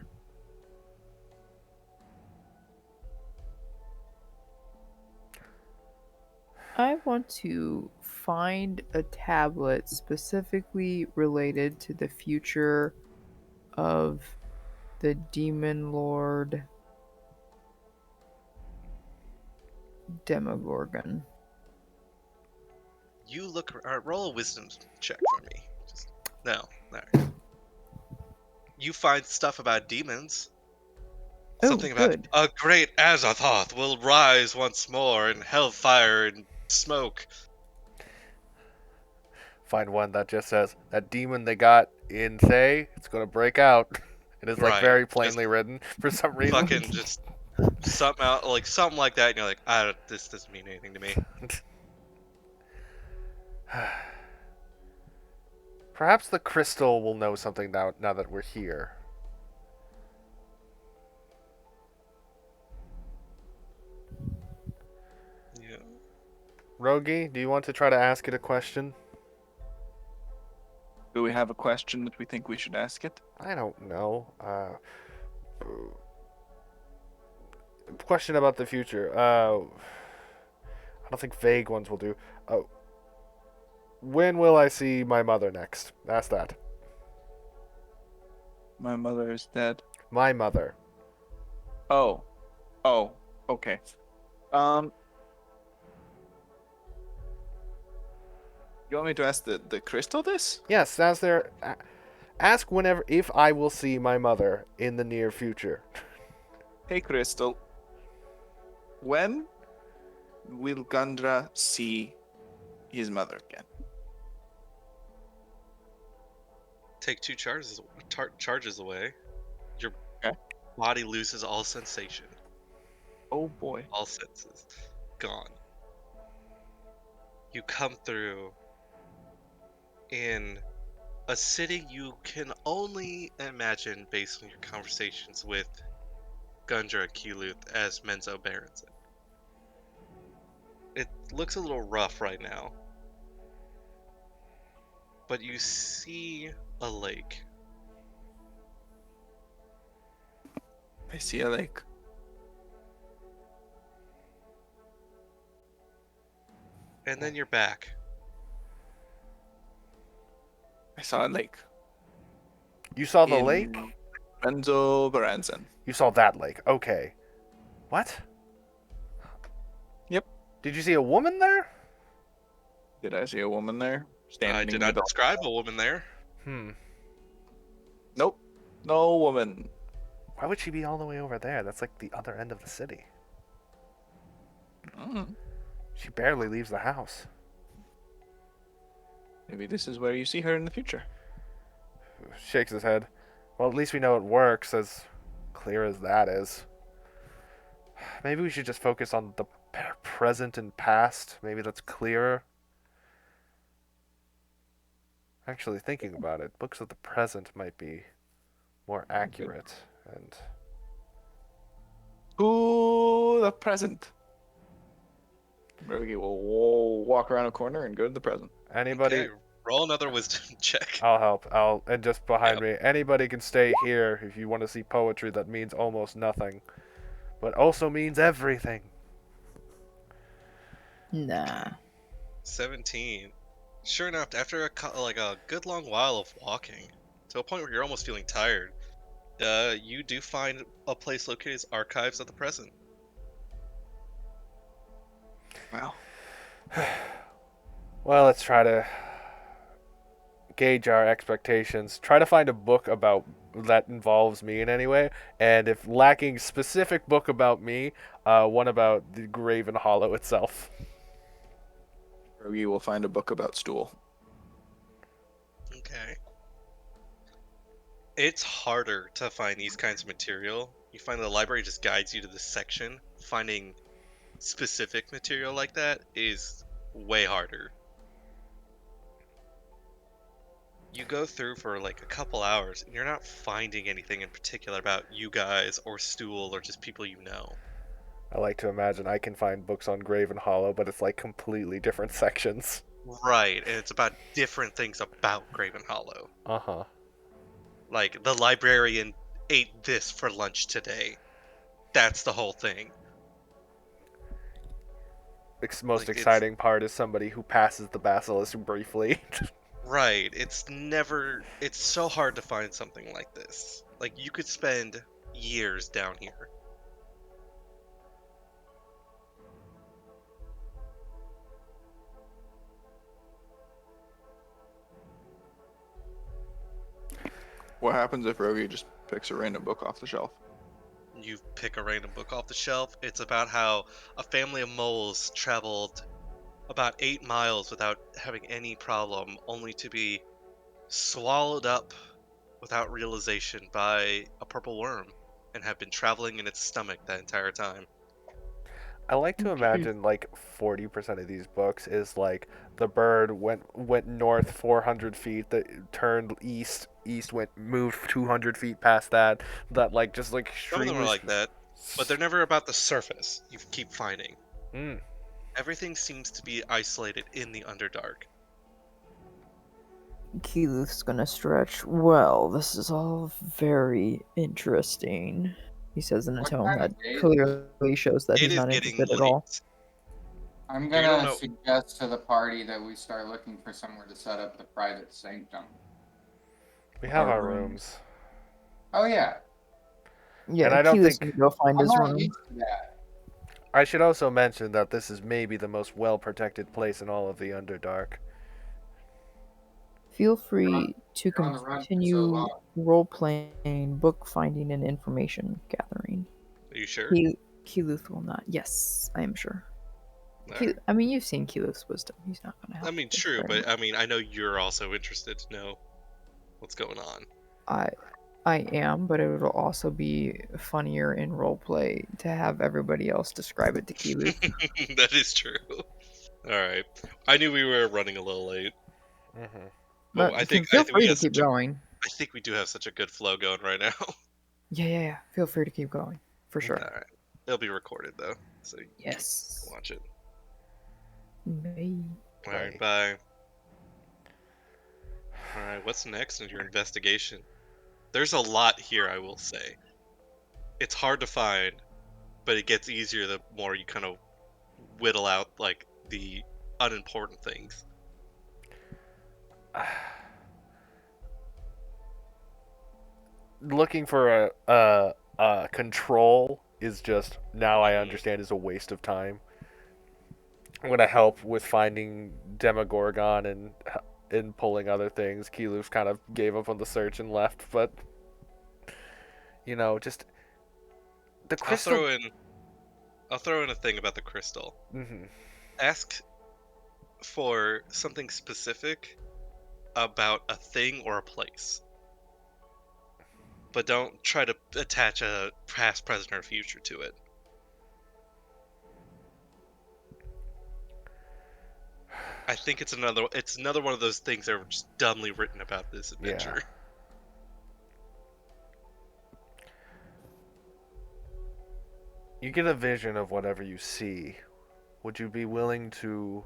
I want to find a tablet specifically related to the future of the Demon Lord Demogorgon. You look, roll a wisdom check for me. Just, no, no. You find stuff about demons. Oh, Something about good. a great Azathoth will rise once more in hellfire and smoke. Find one that just says that demon they got in Thay, it's gonna break out. It is like Right. very Just plainly written for some reason. fucking just something out like something like that, and you're like, this doesn't mean anything to me. Perhaps the crystal will know something now that we're here. Yeah. Rogi, do you want to try to ask it a question? Do we have a question that we think we should ask it? I don't know. Question about the future. I don't think vague ones will do. When will I see my mother next? Ask that. My mother is dead. My mother. Oh. Oh. Okay. Um. You want me to ask the crystal this? Yes, ask there. Ask whenever if I will see my mother in the near future. Hey, Crystal. When will Gundra see his mother again? Take 2 charges away. Your Okay. body loses all sensation, Oh boy. all senses, gone. You come through in a city you can only imagine based on your conversations with Gundra Keluth as Menzo Berenson. It looks a little rough right now, but you see a lake. I see a lake. And then you're back. I saw a lake. You saw the in lake? Renzo Baranzan. You saw that lake. Okay. What? Yep. Did you see a woman there? Did I see a woman there? Standing I did in not the describe a woman there. Nope. No woman. Why would she be all the way over there? That's like the other end of the city. Mm. She barely leaves the house. Maybe this is where you see her in the future. Shakes his head. Well, at least we know it works, as clear as that is. Maybe we should just focus on the present and past. Maybe that's clearer. Actually, thinking about it, books of the present might be more accurate. And To the present. Rogi will walk around a corner and go to the present. anybody, Okay, roll another wisdom check. I'll help. And just behind me, anybody can stay here if you want to see poetry that means almost nothing, but also means everything. Nah. 17. Sure enough, after a good long while of walking, to a point where you're almost feeling tired, you do find a place located as Archives of the Present. Wow. Well, let's try to gauge our expectations. Try to find a book about that involves me in any way, and if lacking specific book about me, one about the Gravenhollow itself. Rogi will find a book about stool. Okay. It's harder to find these kinds of material. You find the library just guides you to this section. Finding specific material like that is way harder. You go through for like a couple hours and you're not finding anything in particular about you guys or Stool or just people you know. I like to imagine I can find books on Gravenhollow, but it's like completely different sections. Right, and it's about different things about Gravenhollow. Uh-huh. Like, the librarian ate this for lunch today. That's the whole thing. Most Like, it's exciting part is somebody who passes the basilisk briefly. right. It's so hard to find something like this. Like, you could spend years down here. What happens if Rogi just picks a random book off the shelf? You pick a random book off the shelf. It's about how a family of moles traveled about 8 miles without having any problem, only to be swallowed up without realization by a purple worm and have been traveling in its stomach that entire time. I like to Okay. imagine like 40% of these books is like the bird went north 400 feet, that turned east went moved 200 feet past that, that like just like Some of them are extremely. like that, but they're never about the surface you keep finding. Mm. Everything seems to be isolated in the Underdark. Keith's gonna stretch. Well, this is all very interesting. He says in a What tone time that of day is it? clearly shows that It he's is not getting interested at all. late. I'm You don't gonna know. suggest to the party that we start looking for somewhere to set up the private sanctum. We have our room. rooms. Oh yeah, And Yeah, I don't Keith's think. gonna go find I'm his not room. used to that. I should also mention that this is maybe the most well protected place in all of the Underdark. Feel You're on, free to you're on the run for so continue long. role playing, book finding, and information gathering. Are you sure? Keyleth will not. Yes, I am sure. Alright. I mean, you've seen Keyleth's wisdom. He's not gonna help. I mean, with true, very but much. I mean, I know you're also interested to know what's going on. I am, but it would also be funnier in roleplay to have everybody else describe it to Keyleth. That is true. Alright. I knew we were running a little late, Hmm. but But I you think can feel we free to have keep such a going. I think we do have such a good flow going right now. Yeah. Feel free to keep going. For sure. Okay. Alright. It'll be recorded though, so you can Yes. watch it. Bye. Alright, Bye. bye. Alright, what's next in your investigation? There's a lot here, I will say. It's hard to find, but it gets easier the more you kind of whittle out like the unimportant things. Looking for a control is just, now I Mhm. understand, is a waste of time. I'm gonna help with finding Demogorgon and pulling other things. Keyluf kind of gave up on the search and left, but just the I'll crystal. throw in I'll throw in a thing about the crystal. Hmm. Ask for something specific about a thing or a place. But don't try to attach a past, present, or future to it. I think it's another one of those things that were just dumbly written about this Yeah. adventure. You get a vision of whatever you see. Would you be willing to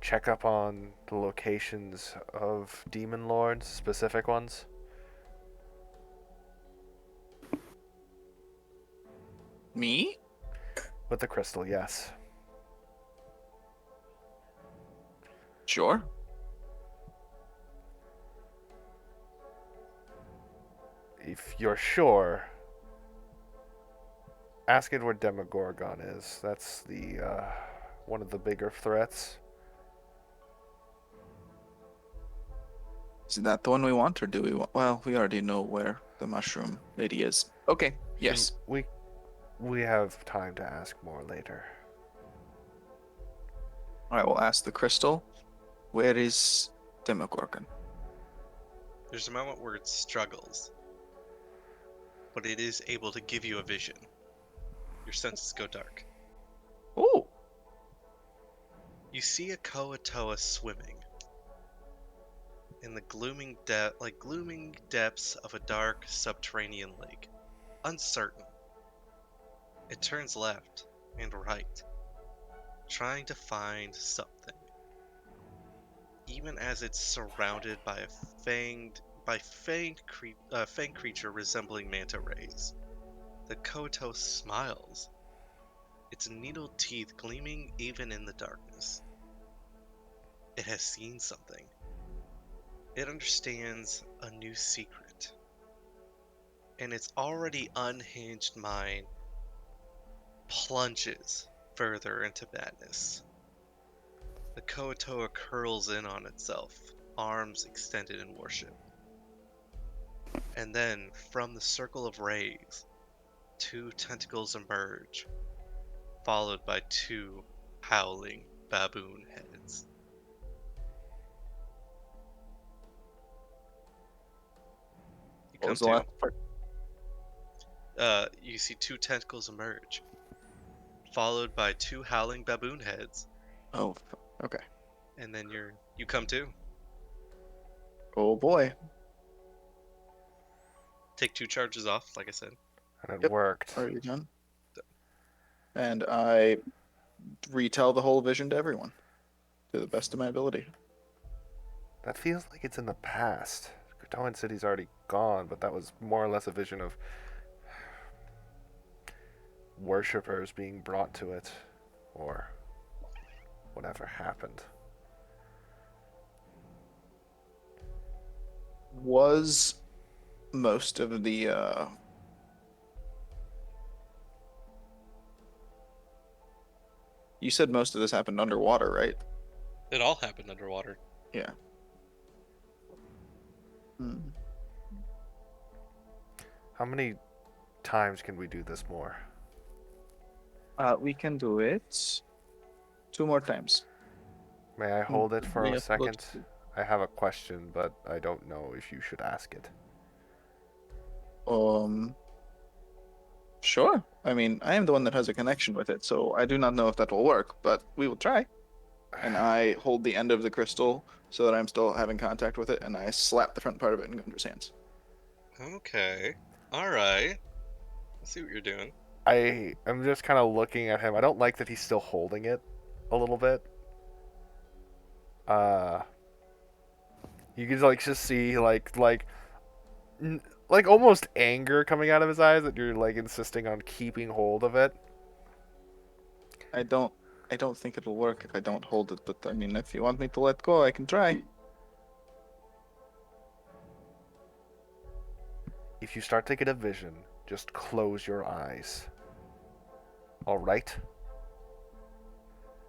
check up on the locations of demon lords, specific ones? Me? With the crystal, yes. Sure. If you're sure, ask it where Demogorgon is. That's the one of the bigger threats. Is that the one we want, or do we want? Well, we already know where the mushroom lady is. Okay. Yes. We have time to ask more later. All right. We'll ask the crystal. Where is Demogorgon? There's a moment where it struggles, but it is able to give you a vision. Your senses go dark. Oh. You see a Koatoa swimming in the glooming depths of a dark subterranean lake, uncertain. It turns left and right, trying to find something. Even as it's surrounded by a fanged creature resembling manta rays, the Koto smiles, its needle teeth gleaming even in the darkness. It has seen something. It understands a new secret. And its already unhinged mind plunges further into madness. The Koatoa curls in on itself, arms extended in worship. And then, from the circle of rays, 2 tentacles emerge, followed by 2 howling baboon heads. You What come was the to. last part? You see 2 tentacles emerge, followed by 2 howling baboon heads, Oh, okay. and then you come to. Oh boy. Take 2 charges off, like I said. And it Yep. worked. Already done. And I retell the whole vision to everyone, to the best of my ability. That feels like it's in the past. Kratawan City's already gone, but that was more or less a vision of worshippers being brought to it, or whatever happened. Was most of the you said most of this happened underwater, right? It all happened underwater. Yeah. Hmm. How many times can we do this more? We can do it 2 more times. May I hold it for We a have to go second? I have a question, but I don't know if you should ask it. Sure. I mean, I am the one that has a connection with it, so I do not know if that will work, but we will try. And I hold the end of the crystal so that I'm still having contact with it, and I slap the front part of it in Gundra's hands. Okay. Alright. I see what you're doing. I am just kind of looking at him. I don't like that he's still holding it a little bit. You can like just see like almost anger coming out of his eyes that you're like insisting on keeping hold of it. I don't think it'll work if I don't hold it, but I mean, if you want me to let go, I can try. If you start to get a vision, just close your eyes. All right?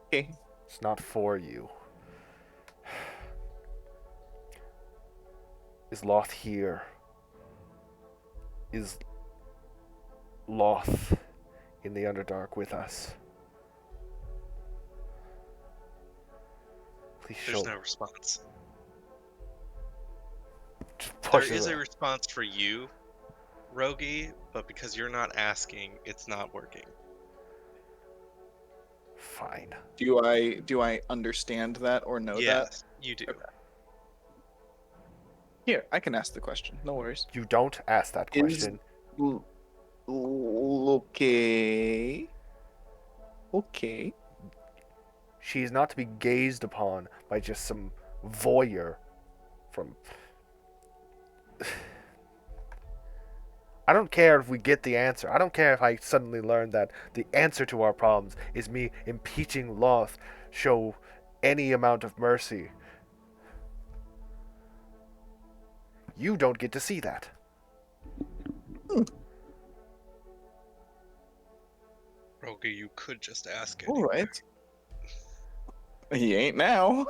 Okay. It's not for you. Is Loth here? Is Loth in the Underdark with us? Please There's show. no response. Just There pushes is it. a response for you, Rogi, but because you're not asking, it's not working. Fine. Do I understand that or know that? Yes, you do. Okay. Here, I can ask the question. No worries. You don't ask that question. Okay. Okay. She is not to be gazed upon by just some voyeur from. I don't care if we get the answer. I don't care if I suddenly learn that the answer to our problems is me impeaching Loth. Show any amount of mercy. You don't get to see that. Rogi, you could just ask it. All right. He ain't now.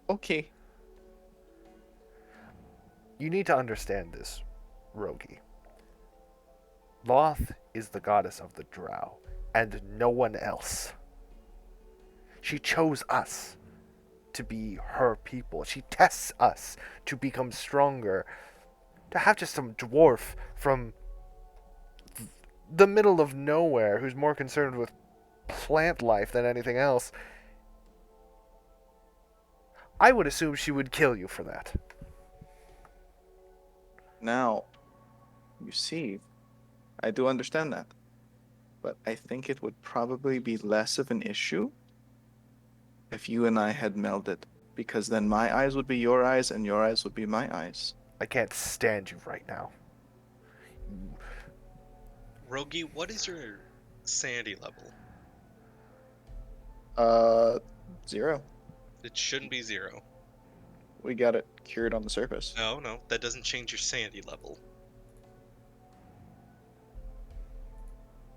Okay. You need to understand this, Rogi. Loth is the goddess of the drow, and no one else. She chose us to be her people. She tests us to become stronger. To have just some dwarf from the middle of nowhere who's more concerned with plant life than anything else, I would assume she would kill you for that. Now, you see, I do understand that. But I think it would probably be less of an issue if you and I had melded. Because then my eyes would be your eyes and your eyes would be my eyes. I can't stand you right now. Rogi, what is your sanity level? 0. It shouldn't be 0. We got it cured on the surface. No, that doesn't change your sanity level.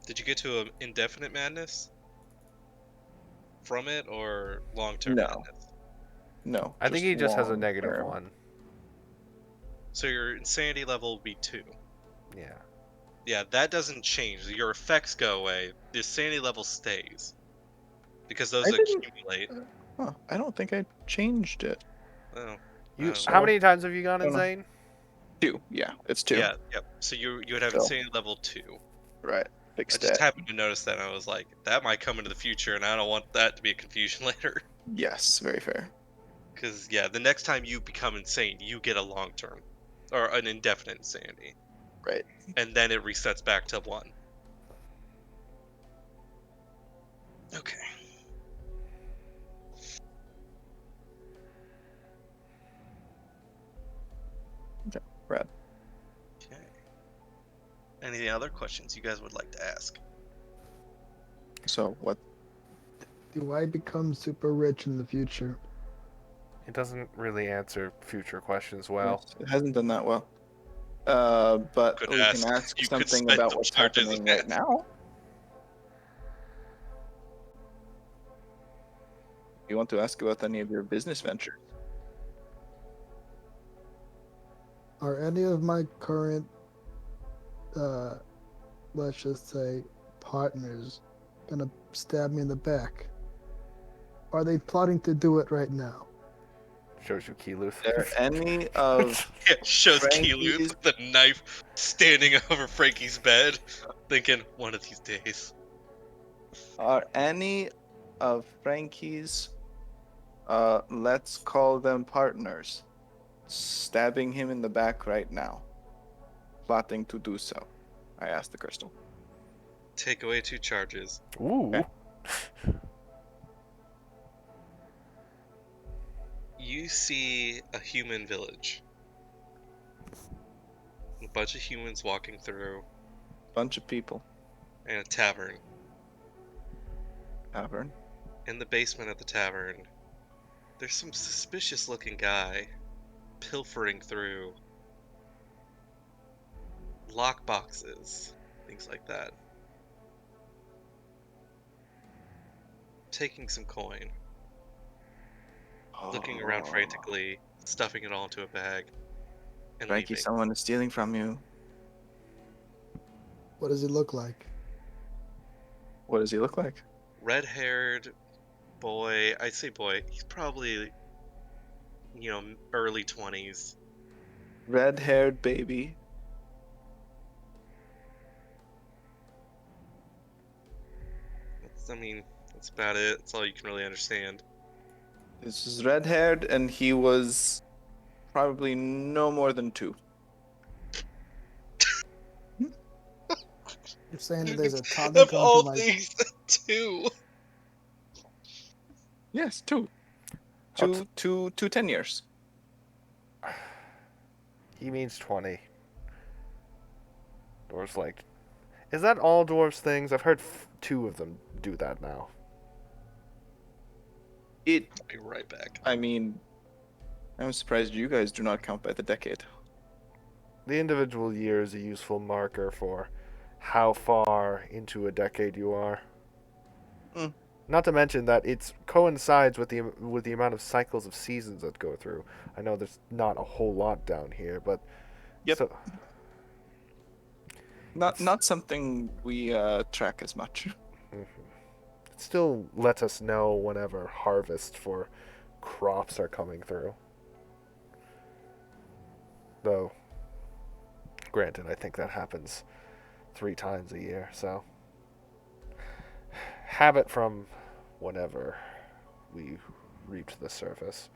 Did you get to an indefinite madness from it, or long-term No. madness? No. I think he just has a long negative term. 1. So your insanity level will be 2. Yeah. Yeah, that doesn't change. Your effects go away. The sanity level stays. Because those I didn't. accumulate. Huh, I don't think I changed it. Oh, You. don't How know. many times have you gone I don't know. insane? 2. Yeah, it's 2. Yeah, yep. So you would have So, insanity level 2. right. Big I just stat. happened to notice that, and I was like, that might come into the future, and I don't want that to be a confusion later. Yes, very fair. Because, yeah, the next time you become insane, you get a long term. Or an indefinite insanity. Right. And then it resets back to 1. Okay. Brad. Okay. Any other questions you guys would like to ask? So, what? Do I become super rich in the future? It doesn't really answer future questions well. Yes, it hasn't done that well. But Could we ask. can ask You could something spend about some what's charges happening and right ask. now. You want to ask about any of your business ventures? Are any of my current, let's just say, partners gonna stab me in the back? Are they plotting to do it right now? Shows you Keyleth. Are there any of Yeah, shows Frankie's- Keelu with the knife standing over Frankie's bed, thinking, one of these days. Are any of Frankie's, let's call them partners, stabbing him in the back right now, plotting to do so? I asked the crystal. Take away 2 charges. Ooh. Okay. You see a human village. A bunch of humans walking through, Bunch of people. and a tavern. Tavern. In the basement of the tavern, there's some suspicious looking guy pilfering through lock boxes, things like that. Taking some coin, looking around Oh. frantically, stuffing it all into a bag, and Frankie, leaving. someone is stealing from you. What does it look like? What does he look like? Red-haired boy, I say boy, he's probably, early 20s. Red-haired baby. That's about it. That's all you can really understand. This is red-haired, and he was probably no more than 2. You're saying that there's a toddler Of going all through my things, 2. Yes, 2. How Two 10 years. He means 20. Dwarves like. Is that all dwarves things? I've heard 2 of them do that now. I'll be right back. I mean, I'm surprised you guys do not count by the decade. The individual year is a useful marker for how far into a decade you are. Mm. Not to mention that it coincides with the amount of cycles of seasons that go through. I know there's not a whole lot down here, but Yep. so, Not something we track as much. it still lets us know whenever harvest for crops are coming through. Though, granted, I think that happens 3 times a year, so have it from whenever we reach the surface.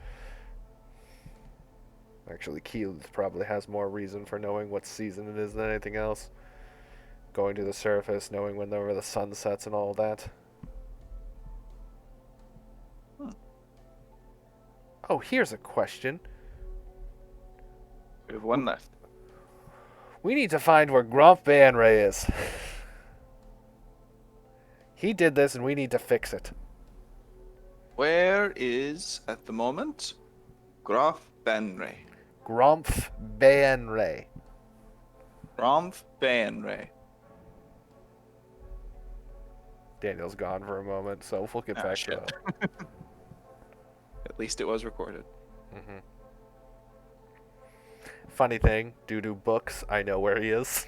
Actually, Keith probably has more reason for knowing what season it is than anything else. Going to the surface, knowing whenever the sun sets and all that. Oh, here's a question. We have one left. We need to find where Gromp Banray is. He did this and we need to fix it. Where is, at the moment, Graf Benray? Gromp Banray. Gromf Benray. Daniel's gone for a moment, so we'll get back to Shit. that. At least it was recorded. Mm-hmm. Funny thing, due to books, I know where he is.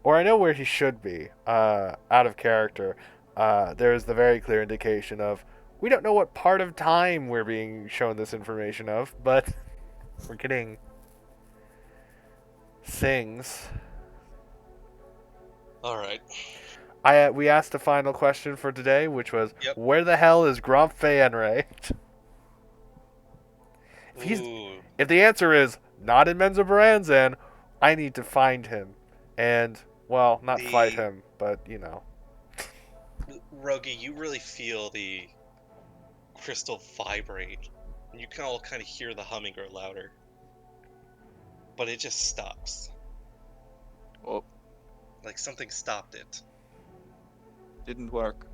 Or I know where he should be, out of character. There's the very clear indication of, we don't know what part of time we're being shown this information of, but we're getting things. Alright. We asked a final question for today, which was, Yep. where the hell is Gromp Fëanre? If the answer is not in Menzoberranzan, I need to find him. And, well, not fight him, but, you know. Rogi, you really feel the crystal vibrate. And you can all kind of hear the humming grow louder. But it just stops. Oh, Like something stopped it. didn't work.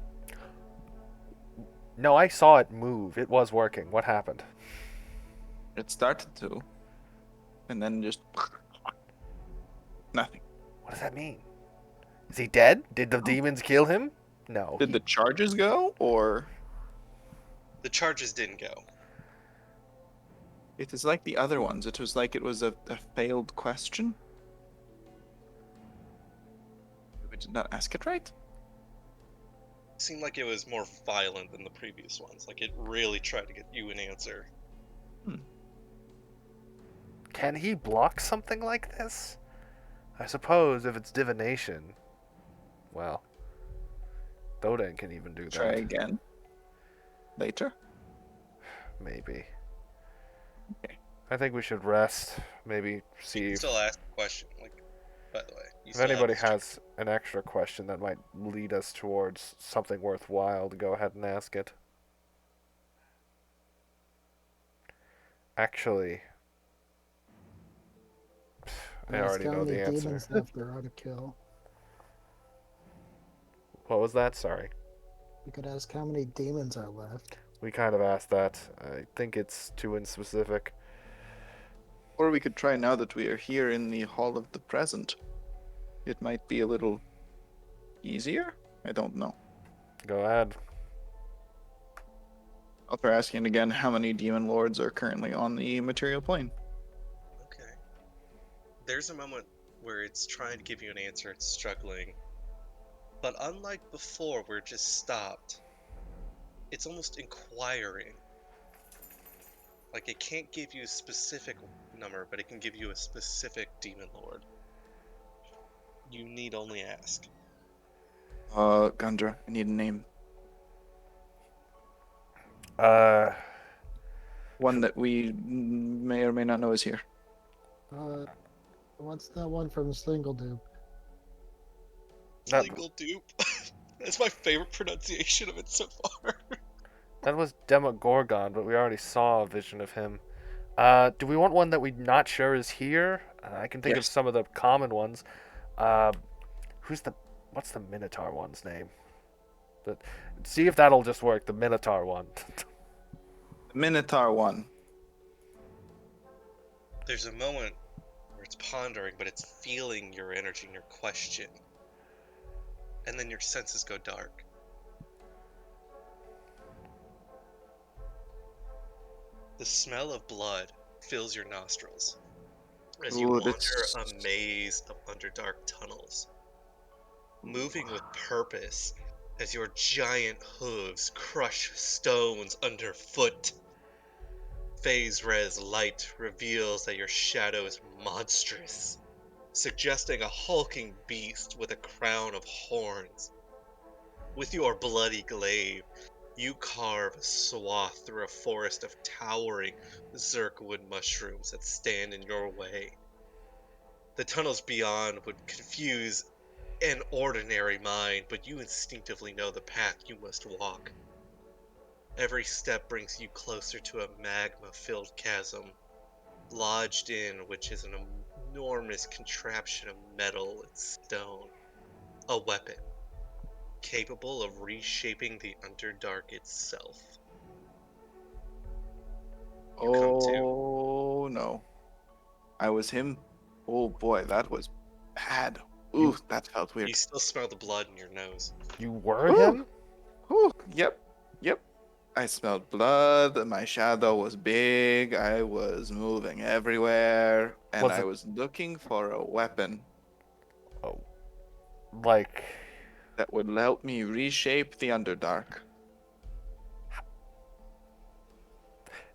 No, I saw it move. It was working. What happened? It started to. And then just... nothing. What does that mean? Is he dead? Did the demons kill him? No. Did the charges go, or... The charges didn't go. It is like the other ones. It was like it was a failed question. We did not ask it right? It seemed like it was more violent than the previous ones. Like it really tried to get you an answer. Can he block something like this? I suppose if it's divination. Well, Thodan can even do that. Try again. Later? Maybe. Okay. I think we should rest. Maybe You see can if, still ask the question. Like, by the way, you if still have anybody this has an extra question that might lead us towards something worthwhile to go ahead and ask it. Actually, I Ask already how know many the answer. demons left there are to kill. What was that? Sorry. You could ask how many demons are left. We kind of asked that. I think it's too inspecific. Or we could try now that we are here in the Hall of the Present. It might be a little easier? I don't know. Go ahead. I'll try asking again how many demon lords are currently on the material plane. Okay. There's a moment where it's trying to give you an answer, it's struggling. But unlike before, where it just stopped, it's almost inquiring. Like it can't give you a specific number, but it can give you a specific demon lord. You need only ask. Gundra, I need a name. One that we may or may not know is here. What's that one from Single Dupe? That- Legal dupe. That's my favorite pronunciation of it so far. That was Demogorgon, but we already saw a vision of him. Do we want one that we're not sure is here? I can think of Yes. some of the common ones. What's the Minotaur one's name? See if that'll just work. The Minotaur one. Minotaur one. There's a moment where it's pondering, but it's feeling your energy and your question. And then your senses go dark. The smell of blood fills your nostrils as you Ooh, wander that's- a maze of underdark tunnels, moving with purpose as your giant hooves crush stones underfoot. Phase res light reveals that your shadow is monstrous, suggesting a hulking beast with a crown of horns. With your bloody glaive, You carve a swath through a forest of towering zirkwood mushrooms that stand in your way. The tunnels beyond would confuse an ordinary mind, but you instinctively know the path you must walk. Every step brings you closer to a magma-filled chasm, lodged in which is an enormous contraption of metal and stone. A weapon, capable of reshaping the Underdark itself. You come to. Oh no. I was him. Oh boy, that was bad. Ooh, that felt You weird. still smell the blood in your nose. You were Ooh. him? Ooh, yep. I smelled blood. My shadow was big. I was moving everywhere. And Was I it was looking for a weapon like? that would help me reshape the Underdark.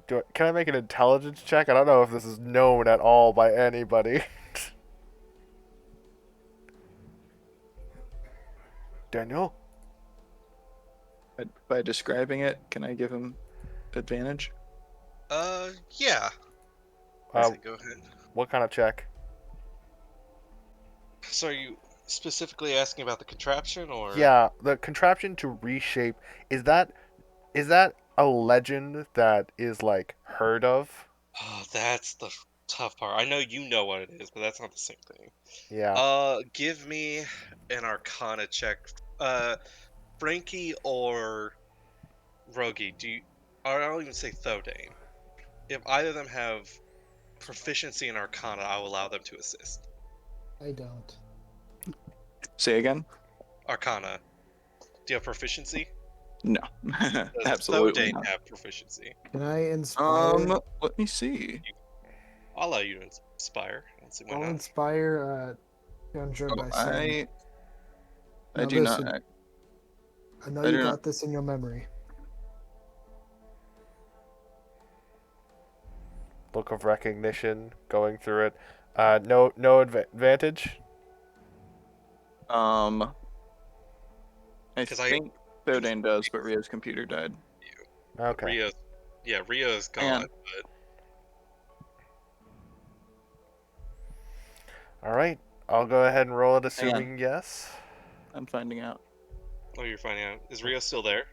Can I make an intelligence check? I don't know if this is known at all by anybody. Daniel? By describing it, can I give him advantage? Yeah. Uh, Go ahead. what kind of check? So are you specifically asking about the contraption, or? Yeah, the contraption to reshape, is that a legend that is like heard of? Oh, that's the tough part. I know you know what it is, but that's not the same thing. Yeah. Give me an Arcana check. Frankie or Rogi, or I don't even say Thodane. If either of them have proficiency in Arcana, I will allow them to assist. I don't. Say again? Arcana. Do you have proficiency? No. Does Absolutely Thodane not. have proficiency? Can I inspire? Let me see. I'll allow you to inspire. I don't see why I'll not. inspire Gundra Oh, by saying, I "Now do not. listen, I know I you do not. got this in your memory. Look of recognition going through it. No advantage. I 'Cause think Bodane does, but Rio's computer died. Okay. Rio's Hang on. gone, but All right. I'll go ahead and roll it, Hang on. assuming yes. I'm finding out. oh, you're finding out. Is Rio still there?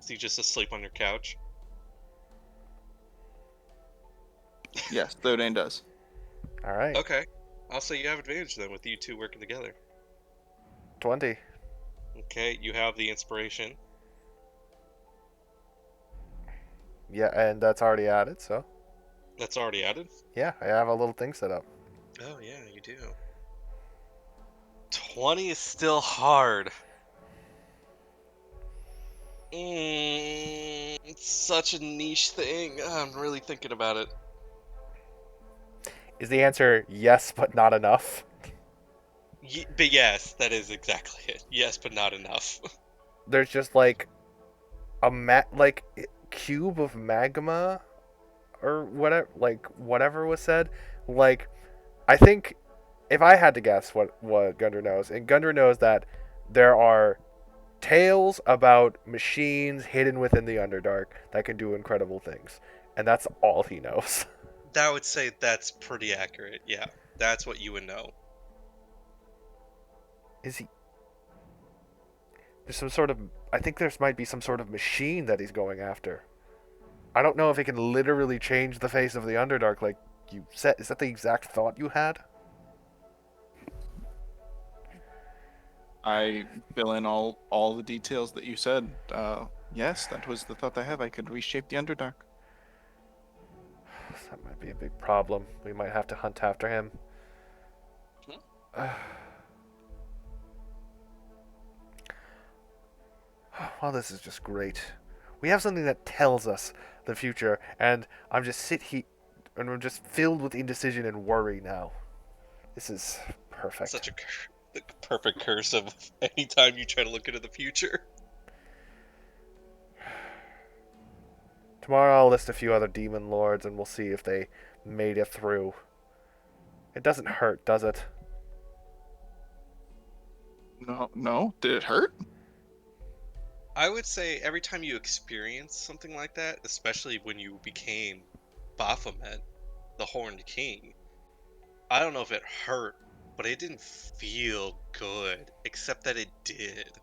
Is he just asleep on your couch? Yes, Bodane does. All right. Okay. I'll say you have advantage then with you two working together. 20. Okay, you have the inspiration. Yeah, and that's already added, so. That's already added? Yeah, I have a little thing set up. Oh, yeah, you do. 20 is still hard. It's such a niche thing. I'm really thinking about it. Is the answer yes, but not enough? But yes, that is exactly it. Yes, but not enough. There's just like a cube of magma or whatever was said. Like, I think if I had to guess what Gundar knows, and Gundar knows that there are tales about machines hidden within the Underdark that can do incredible things, and that's all he knows. That would say that's pretty accurate. Yeah, that's what you would know. Is he? There's some sort of. I think there might be some sort of machine that he's going after. I don't know if it can literally change the face of the Underdark like you said. Is that the exact thought you had? I fill in all the details that you said. Yes, that was the thought I have. I could reshape the Underdark. That might be a big problem. We might have to hunt after him. Well, this is just great. We have something that tells us the future, and I'm just and I'm just filled with indecision and worry now. This is perfect. Such the perfect curse of anytime you try to look into the future. Tomorrow I'll list a few other demon lords, and we'll see if they made it through. It doesn't hurt, does it? No. Did it hurt? I would say every time you experience something like that, especially when you became Baphomet, the Horned King, I don't know if it hurt, but it didn't feel good, except that it did.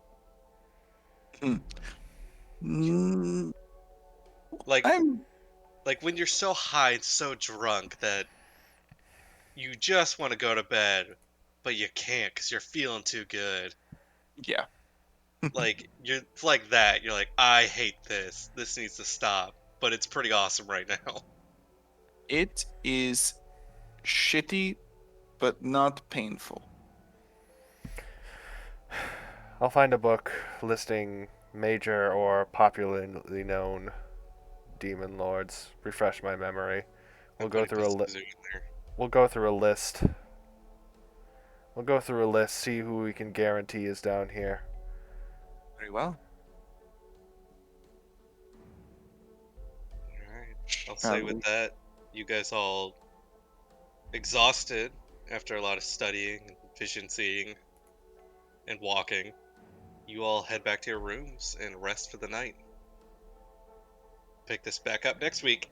Hmm. Mm, Like I'm like when you're so high and so drunk that you just want to go to bed, but you can't because you're feeling too good. yeah. Like you're like that. You're like, I hate this. This needs to stop. But it's pretty awesome right now. It is shitty, but not painful. I'll find a book listing major or popularly known demon lords. Refresh my memory. We'll go Everybody through a puts li- Mizzou in there. we'll go through a list. We'll go through a list, see who we can guarantee is down here. Very well. Alright. I'll say At with least that, you guys all exhausted after a lot of studying, and vision seeing, and walking. You all head back to your rooms and rest for the night. Pick this back up next week.